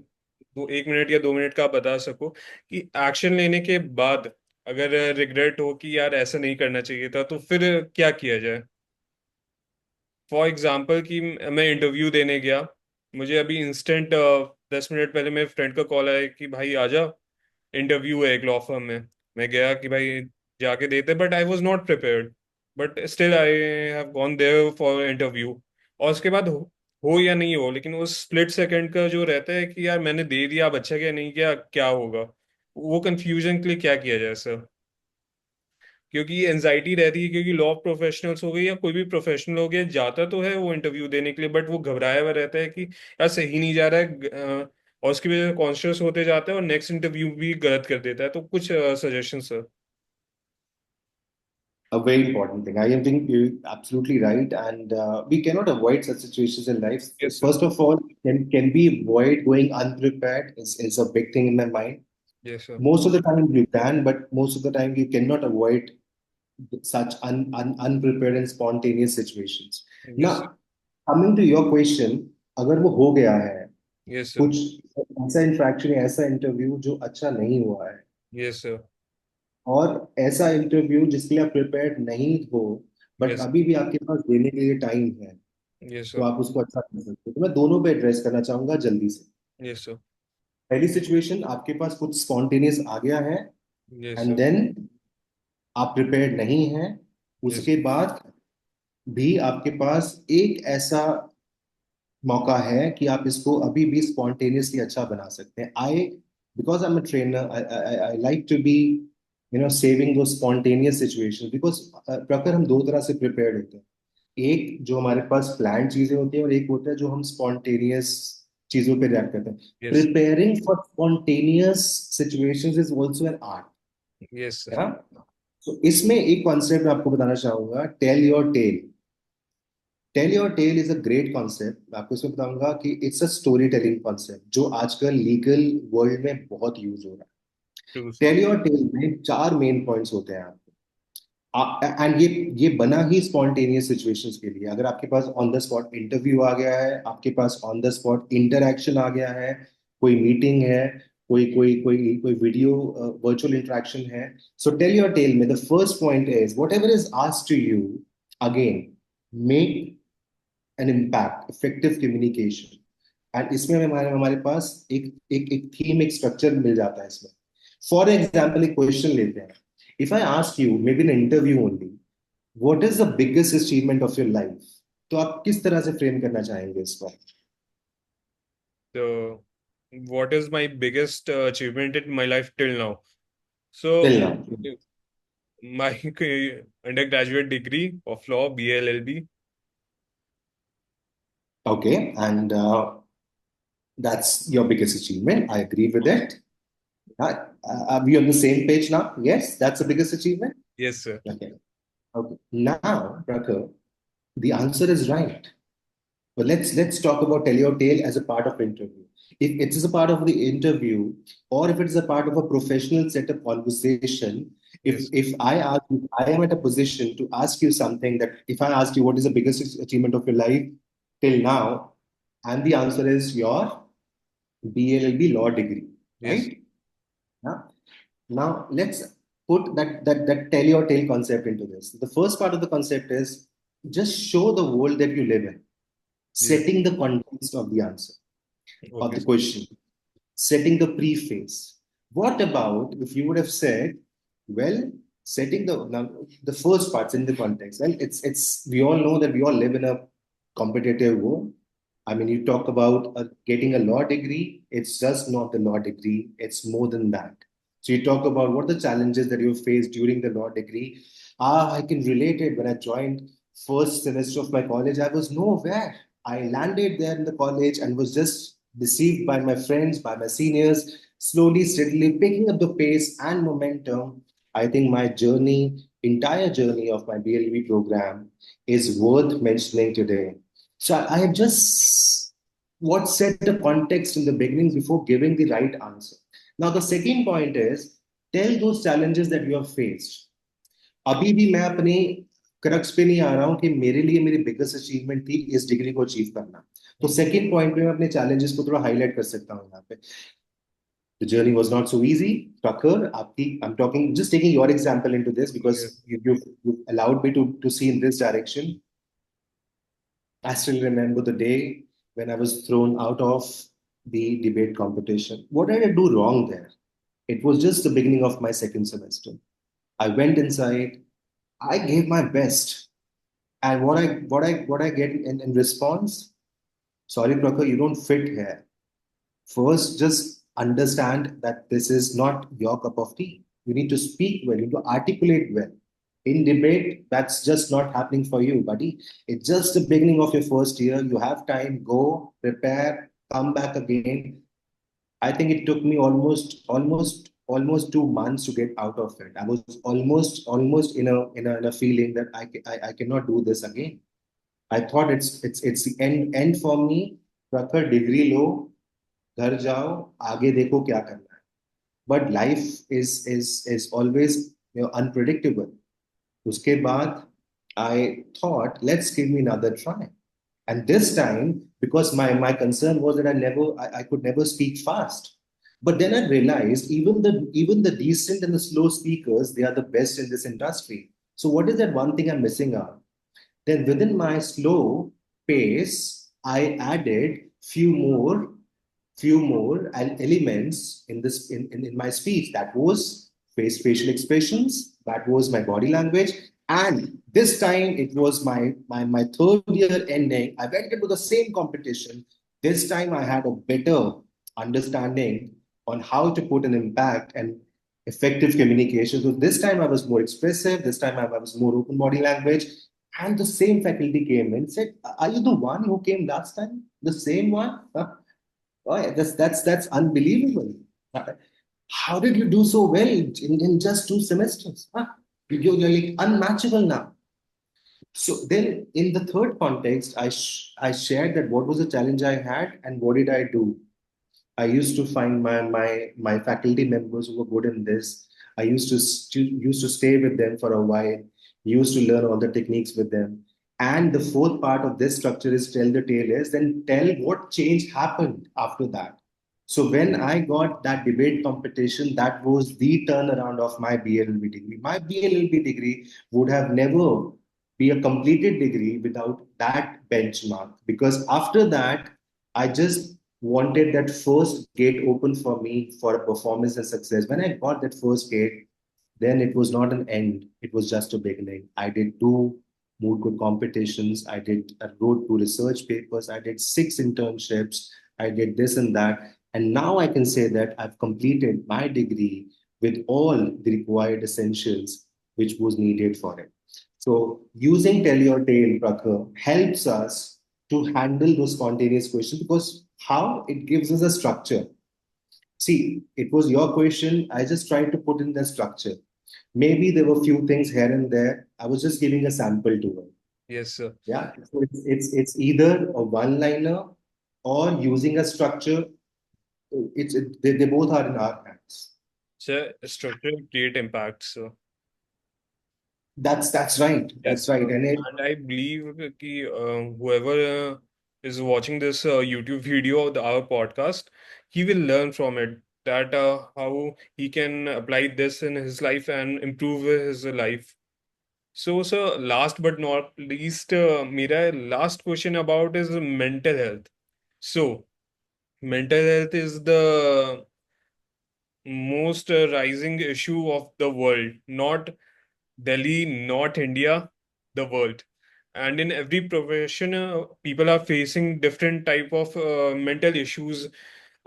1 minute या 2 minute का बता सकूं कि एक्शन लेने के बाद अगर रिग्रेट हो कि यार ऐसा नहीं करना चाहिए था तो फिर क्या किया जाए। फॉर एग्जाम्पल कि मैं इंटरव्यू देने गया, मुझे अभी इंस्टेंट 10 मिनट पहले मेरे फ्रेंड का कॉल आया कि भाई आजा, इंटरव्यू है एक लॉ फर्म में। मैं गया कि भाई जाके देते, but I was not prepared, but still I have gone there for interview. और उसके बाद हो या नहीं हो, लेकिन उस स्प्लिट सेकंड का जो रहता है कि यार मैंने दे दिया, अब अच्छा क्या नहीं किया, क्या होगा, वो कंफ्यूजन के लिए क्या किया जाए सर। क्योंकि ये एनजाइटी रहती है, क्योंकि लॉ प्रोफेशनल्स हो गए या कोई भी प्रोफेशनल हो गया, जाता तो है वो इंटरव्यू देने के लिए, बट वो घबराया हुआ रहता है कि यार सही नहीं जा रहा है, और उसकी वजह से कॉन्शियस होते जाता है और नेक्स्ट इंटरव्यू भी गलत कर देता है। तो कुछ suggestion sir. A very important thing. I think you're absolutely right, and we cannot avoid such situations in life. Yes sir. First of all, can we avoid going unprepared? Is a big thing in my mind. Yes sir. Most of the time you can, but most of the time you cannot avoid such unprepared and spontaneous situations. Yes sir. Now, coming to your question, अगर वो हो गया है yes sir. कुछ ऐसा infraction या ऐसा interview जो अच्छा नहीं हुआ है, यस सर। और ऐसा इंटरव्यू जिसके लिए आप प्रिपेयर्ड नहीं हो, बट यस। अभी भी आपके पास देने के लिए टाइम है, यस तो सर। आप उसको अच्छा कर सकते हो। तो मैं दोनों पे एड्रेस करना चाहूंगा जल्दी से। Yes sir. पहली सिचुएशन, आपके पास कुछ स्पॉन्टेनियस आ गया है, यस एंड सर। देन आप प्रिपेयर्ड नहीं हैं। यस। उसके बाद भी आपके पास एक ऐसा मौका है कि आप इसको अभी भी स्पॉन्टेनियसली अच्छा बना सकते हैं। I because I am a trainer, I like to be saving to spontaneous situation, because Prakhar हम दो तरह से प्रिपेयर्ड होते हैं। एक जो हमारे पास प्लान चीजें होती हैं, और एक होता है जो हम स्पॉन्टेनियस चीजों पे रिएक्ट करते हैं। Yes. Preparing for spontaneous situations is also an art, yes है सर। ना? तो इसमें एक कॉन्सेप्ट आपको बताना चाहूंगा, tell your tale. Tell your tale is a great concept. मैं आपको इसमें बताऊंगा कि it's a story telling concept जो आजकल लीगल वर्ल्ड में बहुत यूज हो रहा है। True sir. Tell your tale में चार मेन पॉइंट्स होते हैं आपके, एंड ये बना ही स्पॉन्टेनियस सिचुएशंस के लिए। अगर आपके पास ऑन द स्पॉट इंटरव्यू आ गया है, आपके पास ऑन द स्पॉट इंटरैक्शन आ गया है, कोई मीटिंग है, कोई वीडियो वर्चुअल इंटरेक्शन है, सो टेल योर टेल में the first point is whatever is asked to you, again make an impact, effective communication. And इसमें हमारे हमारे पास एक थीम, एक स्ट्रक्चर मिल जाता है इसमें। फॉर एग्जाम्पल एक क्वेश्चन लेते हैं, if I ask you may be in interview only, what is the biggest achievement of your life, तो आप किस तरह से फ्रेम करना चाहेंगे इसको? तो what is my biggest achievement in my life till now? Till So now. my undergraduate degree of law, BLLB. Okay, and that's your biggest achievement. I agree with it. Are we on the same page now? Yes, that's the biggest achievement. Yes, sir. Okay. Okay. Now, Prakhar, the answer is right. But let's talk about tell your tale as a part of interview. If it is a part of the interview, or if it's a part of a professional setup conversation, Yes. if I ask, if I am at a position to ask you something, that if I ask you what is the biggest achievement of your life till now, and the answer is your BLLB law degree, Yes. right? Now, now let's put that tell your tale concept into this. The first part of the concept is just show the world that you live in, Yes. setting the context of the answer of Okay, the sir. question, setting the preface. What about if you would have said, well, setting the now, the first parts in the context? Well, it's we all know that we all live in a competitive world. I mean, you talk about getting a law degree. It's just not the law degree. It's more than that. So you talk about what the challenges that you faced during the law degree. I can relate it. When I joined first semester of my college, I was nowhere. I landed there in the college and was just deceived by my friends, by my seniors, slowly, steadily picking up the pace and momentum. I think my journey, entire journey of my BLB program is worth mentioning today. So I have just what set the context in the beginning before giving the right answer. Now, the second point is tell those challenges that you have faced. अभी भी मैं अपने crux पे नहीं आ रहा हूं कि मेरे लिए मेरी बिगेस्ट अचीवमेंट थी इस डिग्री को अचीव करना. तो सेकंड पॉइंट पे मैं अपने चैलेंजेस को थोड़ा हाईलाइट कर सकता हूँ यहाँ पे. The journey was not so easy. Prakhar, I'm talking, just taking your example into this Yes. because you've allowed me to see in this direction. I still remember the day when I was thrown out of the debate competition. What did I do wrong there? It was just the beginning of my second semester. I went inside, I gave my best. And what I get in response, sorry, Prakhar, you don't fit here. First, just understand that this is not your cup of tea. You need to speak well, you need to articulate well. In debate, that's just not happening for you, buddy. It's just the beginning of your first year. You have time, go, prepare, come back again. I think it took me almost 2 months to get out of it. I was almost in a feeling that I cannot do this again. I thought it's the end for me. Prakhar, degree लो, घर जाओ, आगे देखो क्या करना है. But life is always, unpredictable. उसके बाद I thought, let's give me another try. And this time, because my concern was that I could never speak fast. But then I realized even the decent and the slow speakers, they are the best in this industry. So what is that one thing I'm missing out? Then within my slow pace, I added few more elements in my speech. That was facial expressions, that was my body language. And this time it was my third year ending. I went into the same competition. This time I had a better understanding on how to put an impact and effective communication. So this time I was more expressive, this time I was more open body language. And the same faculty came and said, are you the one who came last time? The same one? Huh? Oh, yeah, that's unbelievable. How did you do so well in just 2 semesters? Huh? You're like unmatchable now. So then, in the third context, I shared that what was the challenge I had and what did I do. I used to find my faculty members who were good in this. I used to stay with them for a while. Used to learn all the techniques with them. And the fourth part of this structure is tell the tale is then tell what change happened after that. So when I got that debate competition, that was the turnaround of my BLLB degree. My BLLB degree would have never be a completed degree without that benchmark. Because after that, I just wanted that first gate open for me for a performance and success. When I got that first gate, then it was not an end. It was just a beginning. I did two mood court competitions. I wrote two research papers. I did 6 internships. I did this and that. And now I can say that I've completed my degree with all the required essentials which was needed for it. So using Tell Your Tale, Prakhar, helps us to handle those spontaneous questions because how it gives us a structure. See, it was your question. I just tried to put in the structure. Maybe there were few things here and there. I was just giving a sample to it. Yes, sir. Yeah. So it's either a one-liner or using a structure. They both are in our hands. So structure create impact, sir. That's right. Yes, That's right. And it and I believe कि whoever is watching this YouTube video of our podcast, he will learn from it that how he can apply this in his life and improve his life. So, sir, last but not least, मेरा last question about is mental health. So, mental health is the most rising issue of the world, not Delhi, not India, the world. And in every profession, people are facing different type of mental issues.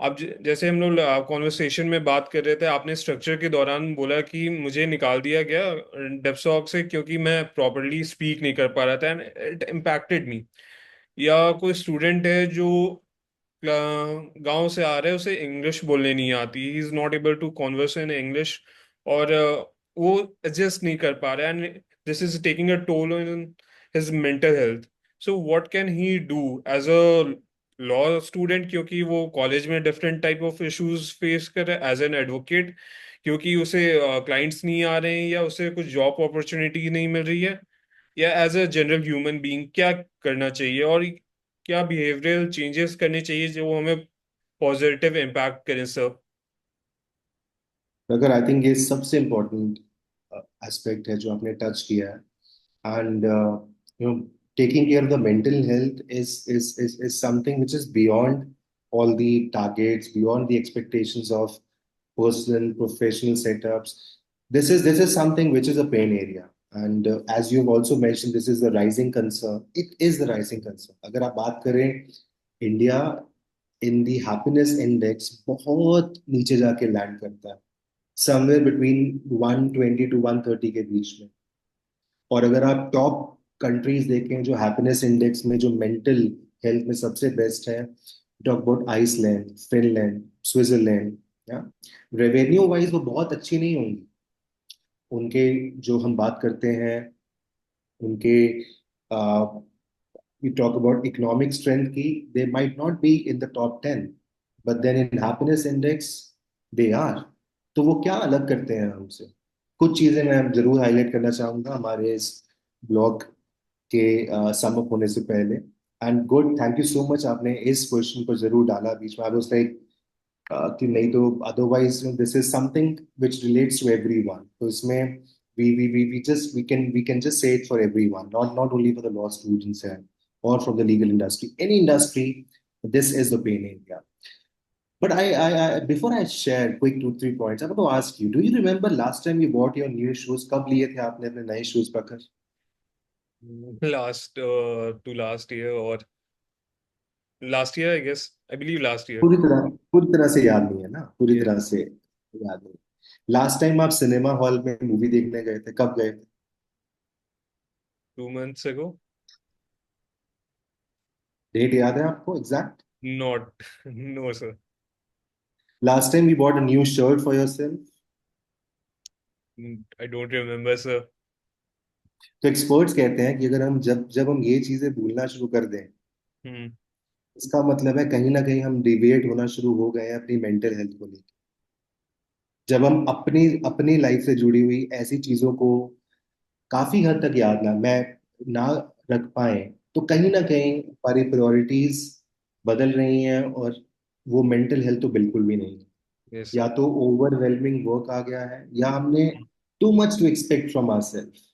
अब जैसे हम लोग conversation में बात कर रहे थे, आपने स्ट्रक्चर के दौरान बोला कि मुझे निकाल दिया गया डेप्सॉक से क्योंकि मैं प्रॉपरली स्पीक नहीं कर पा रहा था एंड इट इम्पैक्टेड मी. या कोई स्टूडेंट है जो गांव से आ रहे हैं, उसे इंग्लिश बोलने नहीं आती, he is not able to converse in English, और वो एडजस्ट नहीं कर पा रहा है and this is taking a toll in his mental health. So what can he do as a law student, क्योंकि वो कॉलेज में different type of issues face कर रहा है एज एन एडवोकेट, क्योंकि उसे क्लाइंट्स नहीं आ रहे हैं या उसे कुछ जॉब अपॉर्चुनिटी नहीं मिल रही है, या as a general human being क्या करना चाहिए, और क्या बिहेवियरल चेंजेस करने चाहिए जो हमें पॉजिटिव इम्पैक्ट करें सर? अगर आई थिंक ये सबसे इम्पोर्टेंट एस्पेक्ट है जो आपने टच किया है, and you know taking care of the mental health is something which is beyond all the targets, beyond the expectations of personal professional setups. This is something which is a pain area, and as you've also mentioned, this is the rising concern. It is the rising concern. अगर आप बात करें, India in the happiness index बहुत नीचे जाके land करता है, somewhere between 120 to 130 के बीच में। और अगर आप टॉप कंट्रीज देखें जो हैप्पीनेस इंडेक्स में, जो मेंटल हेल्थ में सबसे बेस्ट है, talk about Iceland, Finland, Switzerland, या रेवेन्यू वाइज वो बहुत अच्छी नहीं होंगी। उनके जो हम बात करते हैं, उनके we talk about economic strength की, they might not be in the top 10, but then in happiness index they are। तो वो क्या अलग करते हैं हमसे? कुछ चीजें मैं जरूर हाईलाइट करना चाहूंगा हमारे इस ब्लॉग के सम अप होने से पहले। And good, thank you so much, आपने इस क्वेश्चन को जरूर डाला बीच में। आई वाज लाइक कि नहीं तो otherwise this is something which relates to everyone, तो इसमें we can just say it for everyone, not only for the law students and or from the legal industry, any industry. This is the pain area. But I before I share quick 2 3 points, I want to ask you, do you remember last time you bought your new shoes? कब लिए थे आपने अपने नए shoes Prakhar? Last to last year, और last year I guess, I believe last year. पूरी तरह से याद नहीं है ना, पूरी ये तरह से याद नहीं। लास्ट टाइम आप सिनेमा हॉल में मूवी देखने गए थे, कब गए थे? 2 मंथ्स अगो। डेट याद है आपको exact? Not know sir. Last time you bought a new shirt for yourself? I don't remember sir. तो एक्सपर्ट्स कहते हैं कि अगर हम जब जब हम ये चीजें भूलना शुरू कर दें, हम्म। इसका मतलब है कहीं ना कहीं हम डिविएट होना शुरू हो गए हैं अपनी मेंटल हेल्थ को लेकर। जब हम अपनी अपनी लाइफ से जुड़ी हुई ऐसी चीजों को काफी हद तक याद मैं ना रख पाए, तो कहीं ना कहीं हमारी प्रायोरिटीज बदल रही हैं, और वो मेंटल हेल्थ तो बिल्कुल भी नहीं है। यस या सर। तो ओवरवेलमिंग वर्क आ गया है, या हमने too much to expect from ourself.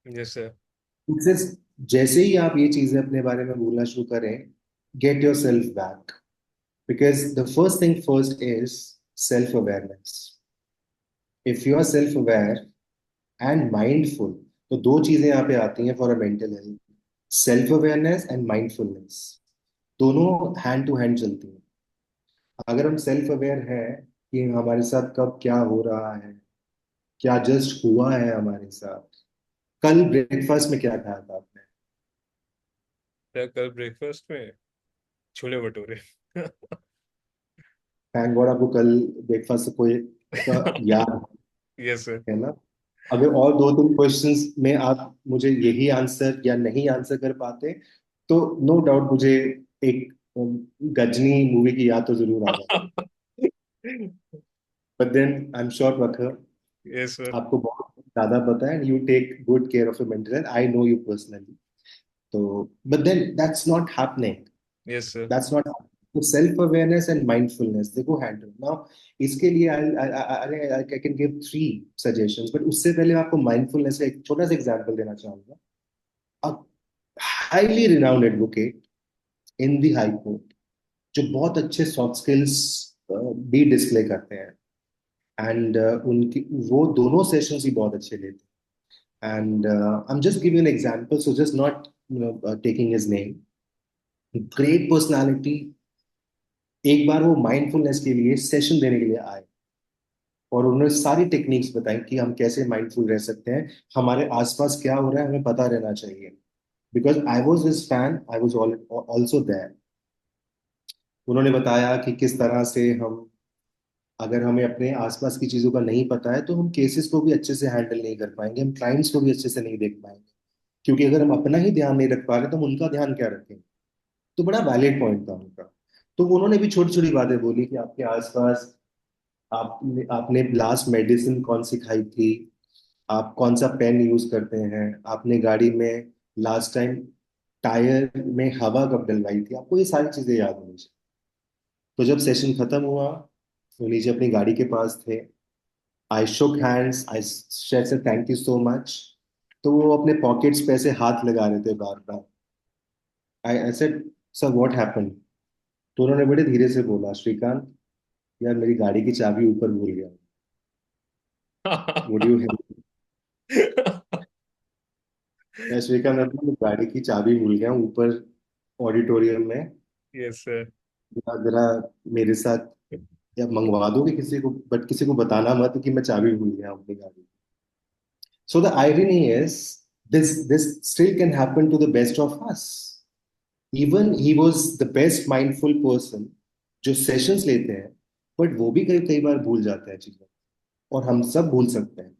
Yes sir. जैसे ही आप ये चीजें अपने बारे में भूलना शुरू करें, get yourself back, because the first thing first is self awareness. If you are self aware and mindful, तो दो चीजें यहाँ पे आती हैं for a mental health, self awareness and mindfulness. दोनों हैंड टू हैंड चलती हैं। अगर हम सेल्फ अवेयर हैं कि हमारे साथ कब क्या हो रहा है, क्या जस्ट हुआ है हमारे साथ, कल ब्रेकफास्ट में क्या खाया था आपने, सर कल ब्रेकफास्ट में छोले भटूरे। थैंक गॉड आपको कल ब्रेकफास्ट से कोई ऐसा याद यस सर। है ना। अगर और 2 3 क्वेश्चंस में आप मुझे यही आंसर या नहीं आंसर कर पाते, तो नो डाउट मुझे एक गजनी मूवी की याद तो जरूर आ जाती। But then I am sure Prakhar, yes sir. आपको बहुत ज्यादा पता है, you take good care of your mental health, I know you personally. तो but then that's not happening, yes sir. That's not. तो सेल्फ अवेयरनेस एंड माइंडफुलनेस देखो hand now, इसके लिए I can give 3 suggestions, but उससे पहले मैं आपको mindfulness का एक छोटा सा एग्जांपल देना चाहूंगा। A highly renowned advocate in the high court, जो बहुत अच्छे सॉफ्ट स्किल्स भी डिस्प्ले करते हैं, एंड उनकी वो दोनों सेशंस ही बहुत अच्छे लेते हैं। And I am just giving an example, so just not taking his name, great personality. एक बार वो माइंडफुलनेस के लिए सेशन देने के लिए आए, और उन्होंने सारी टेक्निक्स बताई कि हम कैसे माइंडफुल रह सकते हैं, हमारे आसपास क्या हो रहा है हमें पता रहना चाहिए। Because I was his fan, I was also there. उन्होंने बताया कि किस तरह से हम, अगर हमें अपने आसपास की चीजों का नहीं पता है, तो हम केसेस को भी अच्छे से हैंडल नहीं कर पाएंगे, हम क्लाइंट्स को भी अच्छे से नहीं देख पाएंगे। क्योंकि अगर हम अपना ही ध्यान नहीं रख पा रहे तो हम उनका ध्यान क्या रखेंगे? तो बड़ा वैलिड पॉइंट था उनका। तो उन्होंने भी छोटी छोटी बातें बोली कि आपके आसपास आपने आपने लास्ट मेडिसिन कौन सी खाई थी, आप कौन सा पेन यूज करते हैं, आपने गाड़ी में लास्ट टाइम टायर में हवा कब डलवाई थी, आपको ये सारी चीजें याद होनी चाहिए। तो जब सेशन खत्म हुआ, वो नीचे अपनी गाड़ी के पास थे, आई shook हैंड्स, आई said से थैंक यू सो मच। तो वो अपने पॉकेट्स पे ऐसे हाथ लगा रहे थे बार बार। I said sir what happened. तो उन्होंने बड़े धीरे से बोला, श्रीकांत यार मेरी गाड़ी की चाबी ऊपर भूल गया, वुड यू हेल्प। मैं श्रीकांत अपनी गाड़ी की चाबी भूल गया हूँ ऊपर ऑडिटोरियम में, यस सर। जरा जरा मेरे साथ या मंगवा दोगे किसी को, बट किसी को बताना मत कि मैं चाबी भूल गया हूँ अपनी गाड़ी। So the irony is this still can happen to the best of us. Even he was the best mindful person जो सेशंस लेते हैं, बट वो भी कई कई बार भूल जाते हैं चीजें, और हम सब भूल सकते हैं।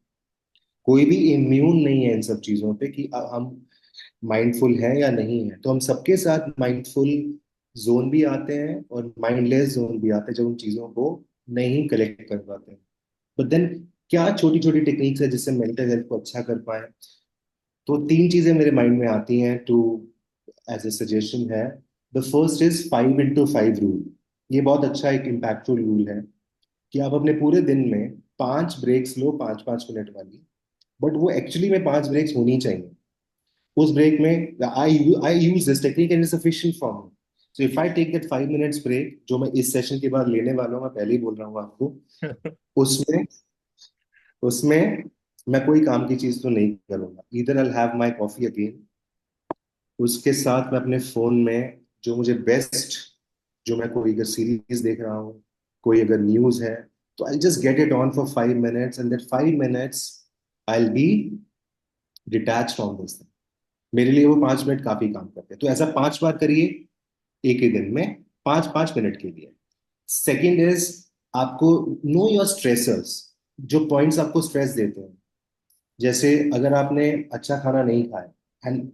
कोई भी इम्यून नहीं है इन सब चीजों पे कि हम माइंडफुल है या नहीं है। तो हम सबके साथ माइंडफुल जोन भी आते हैं और माइंडलेस जोन भी आते हैं जब उन चीजों को नहीं कलेक्ट कर पाते हैं। बट देन क्या छोटी छोटी टेक्निक्स है जिससे मेंटल हेल्थ को अच्छा कर पाए। तो तीन चीजें मेरे माइंड में आती हैं टू एज ए सजेशन है। The first is 5x5 rule. ये बहुत अच्छा एक इम्पैक्टफुल रूल है कि आप अपने पूरे दिन में 5 ब्रेक्स लो, 5 5 मिनट वाली। बट वो एक्चुअली में 5 ब्रेक्स होनी चाहिए। उस ब्रेक में I use this technique and it's sufficient for me. So if I take that 5 minutes break जो मैं इस सेशन के बाद लेने वाला हूँ, मैं पहले ही बोल रहा हूँ आपको, उसमें उसमें मैं कोई काम की चीज तो नहीं करूंगा। इधर I have my coffee again, उसके साथ मैं अपने फोन में जो मुझे बेस्ट, जो मैं कोई अगर सीरीज देख रहा हूँ, कोई अगर न्यूज है, तो I just get it on for 5 minutes and that 5 minutes I be detach from this. मेरे लिए वो 5 मिनट काफी काम करते हैं। तो ऐसा 5 बार करिए एक ही दिन में, 5 5 मिनट के लिए। सेकेंड इज, आपको नो योर स्ट्रेसर्स, जो पॉइंट्स आपको स्ट्रेस देते हैं। जैसे अगर आपने अच्छा खाना नहीं खाया, and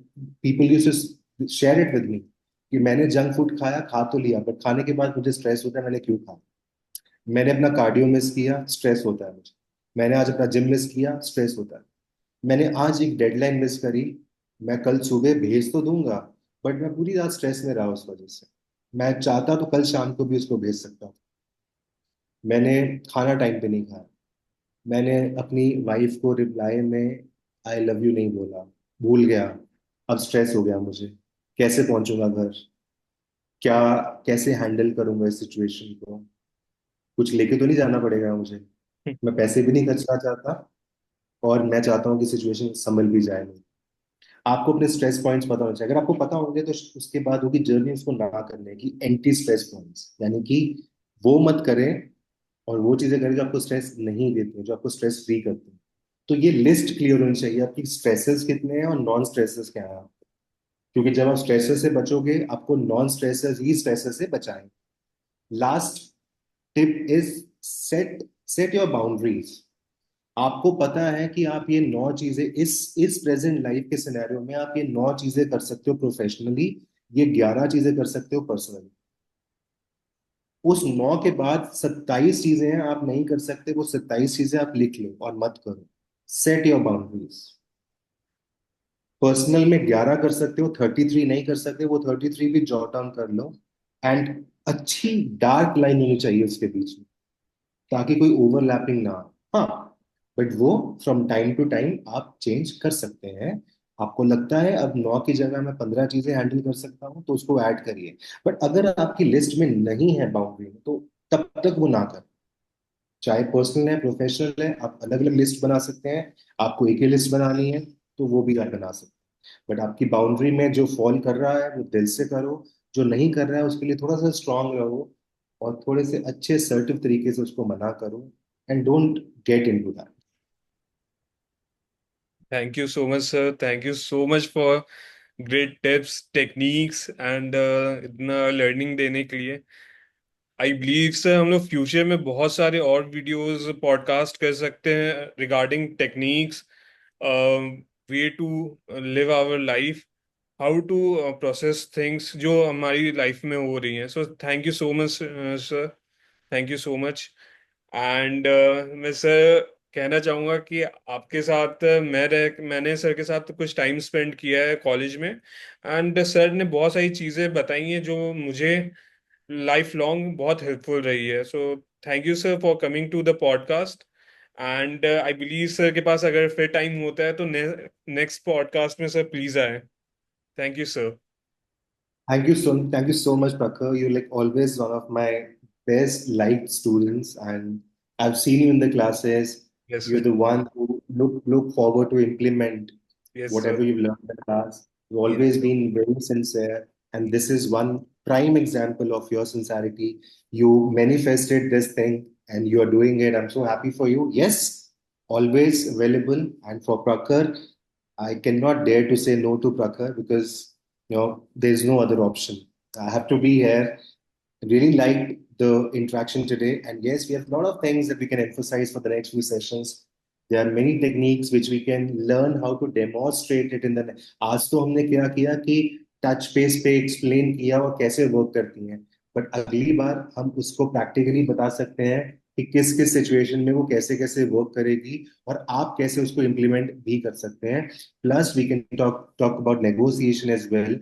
people use to share it with me कि मैंने जंक फूड खाया, खा तो लिया, बट खाने के बाद मुझे स्ट्रेस होता है, मैंने क्यों खाया। मैंने अपना कार्डियो मिस किया, स्ट्रेस होता है मुझे। मैंने आज अपना जिम मिस किया, स्ट्रेस होता है। मैंने आज एक डेडलाइन मिस करी, मैं कल सुबह भेज तो दूंगा, बट मैं पूरी रात स्ट्रेस में रहा उस वजह से। मैं चाहता तो कल शाम को भी उसको भेज सकता हूँ। मैंने खाना टाइम पे नहीं खाया, मैंने अपनी वाइफ को रिप्लाई में आई लव यू नहीं बोला, भूल गया, अब स्ट्रेस हो गया मुझे, कैसे पहुंचूंगा घर, क्या, कैसे हैंडल करूंगा इस सिचुएशन को, कुछ लेके तो नहीं जाना पड़ेगा मुझे, मैं पैसे भी नहीं खर्चना चाहता, और मैं चाहता हूँ कि सिचुएशन संभल भी जाए। आपको अपने स्ट्रेस पॉइंट्स पता होना चाहिए। अगर आपको पता होंगे तो उसके बाद होगी जर्नी उसको ना करने की, एंटी स्ट्रेस पॉइंट्स, यानी कि वो मत करें और वो चीजें करें जो आपको स्ट्रेस नहीं देती हैं, जो आपको स्ट्रेस फ्री करती हैं। तो ये लिस्ट क्लियर होनी चाहिए आपकी, स्ट्रेसेस कितने हैं और नॉन स्ट्रेसेस क्या है। क्योंकि जब आप स्ट्रेसेस से बचोगे, आपको नॉन स्ट्रेसेस ही स्ट्रेसेस से बचाएंगे। Last tip is set set your boundaries. आपको पता है कि आप ये 9 चीजें इस प्रेजेंट लाइफ के सिनेरियो में आप ये 9 चीजें कर सकते हो प्रोफेशनली, ये 11 चीजें कर सकते हो पर्सनली। उस 9 के बाद 27 चीजें हैं आप नहीं कर सकते, वो 27 चीजें आप लिख लो और मत करो। Set your boundaries. पर्सनल में 11 कर सकते हो, 33 नहीं कर सकते, वो 33 भी जॉट डाउन कर लो। एंड अच्छी डार्क लाइन होनी चाहिए उसके बीच में, ताकि कोई ओवरलैपिंग ना हो। हाँ, बट वो फ्रॉम टाइम टू टाइम आप चेंज कर सकते हैं। आपको लगता है अब 9 की जगह मैं 15 चीजें हैंडल कर सकता हूँ, तो उसको ऐड करिए। बट अगर आपकी लिस्ट में नहीं है बाउंड्री, तो तब तक वो ना करें। चाहे पर्सनल है प्रोफेशनल है, आप अलग अलग लिस्ट बना सकते हैं। आपको एक ही लिस्ट बनानी है तो वो भी आप बना सकते हैं। बट आपकी बाउंड्री में जो फॉल कर रहा है वो दिल से करो, जो नहीं कर रहा है उसके लिए थोड़ा सा स्ट्रांग रहो, और थोड़े से अच्छे सर्टिव तरीके से उसको मना करो। And don't get into that. Thank you so much sir, thank you so much for great tips techniques and इतना लर्निंग देने के लिए। आई बिलीव सर हम लोग फ्यूचर में बहुत सारे और वीडियोस पॉडकास्ट कर सकते हैं regarding techniques, way to live our life. How to process things जो हमारी लाइफ में हो रही हैं. So thank you so much sir. Thank you so much. And मैं सर कहना चाहूँगा कि आपके साथ मैंने सर के साथ कुछ टाइम स्पेंड किया है कॉलेज में. एंड सर ने बहुत सारी चीज़ें बताई हैं जो मुझे लाइफ लॉन्ग बहुत हेल्पफुल रही है. So thank you sir for coming to the podcast. And I believe sir के पास अगर फिर टाइम होता है तो नेक्स्ट पॉडकास्ट में सर प्लीज़ आए. Thank you sir. Thank you so much, Prakhar. You're like always one of my best liked students, and I've seen you in the classes. Yes You're sir. the one who look forward to implement yes sir. whatever you've learned in the class. You've yes always sir. been very sincere, and this is one prime example of your sincerity. You manifested this thing, and you are doing it. I'm so happy for you. Yes, always available. And for Prakhar, I cannot dare to say no to Prakhar because there's no other option. I have to be here. Really liked the interaction today. And yes, we have a lot of things that we can emphasize for the next few sessions. There are many techniques which we can learn how to demonstrate it in the. आज तो हमने क्या किया कि touch base पे explain किया और कैसे वर्क करती हैं. बट अगली बार हम उसको प्रैक्टिकली बता सकते हैं कि किस किस सिचुएशन में वो कैसे कैसे वर्क करेगी और आप कैसे उसको इम्प्लीमेंट भी कर सकते हैं. Plus, we can talk about negotiation as well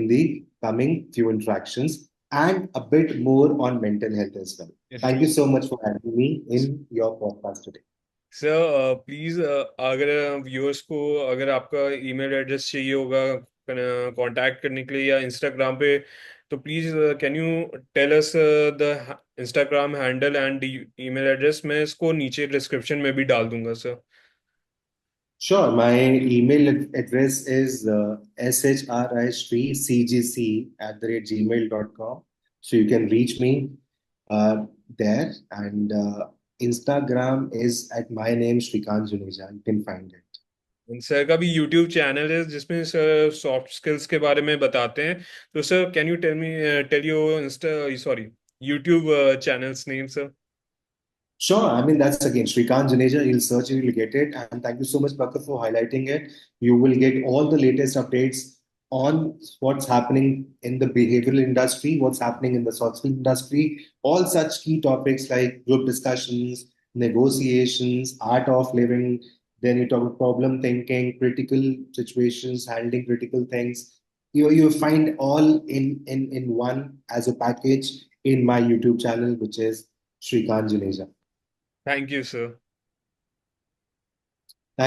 in the coming few interactions and a bit more on mental health as well. Thank you so much for having me in your podcast today. Sir please अगर viewers को अगर आपका email address चाहिए होगा contact करने के लिए या इंस्टाग्राम पे, तो please can you tell us the Instagram handle and email address. मैं इसको नीचे डिस्क्रिप्शन में भी डाल दूंगा sir. Sure, my email address is shricgc@gmail.com. So you can reach me there. And Instagram is at my name, Shrikant Juneja. You can find it. Sir का भी YouTube channel है जिसमें सर सॉफ्ट स्किल्स के बारे में बताते हैं. तो sir can you tell you insta sorry YouTube channels name sir. Sure. I mean, that's again Shrikant Juneja. You'll search it, you'll get it. And thank you so much, Prakhar, for highlighting it. You will get all the latest updates on what's happening in the behavioral industry, what's happening in the soft skill industry, all such key topics like group discussions, negotiations, art of living. Then you talk about problem thinking, critical situations, handling critical things. You find all in one as a package in my YouTube channel, which is Shrikant Juneja. Thank you sir.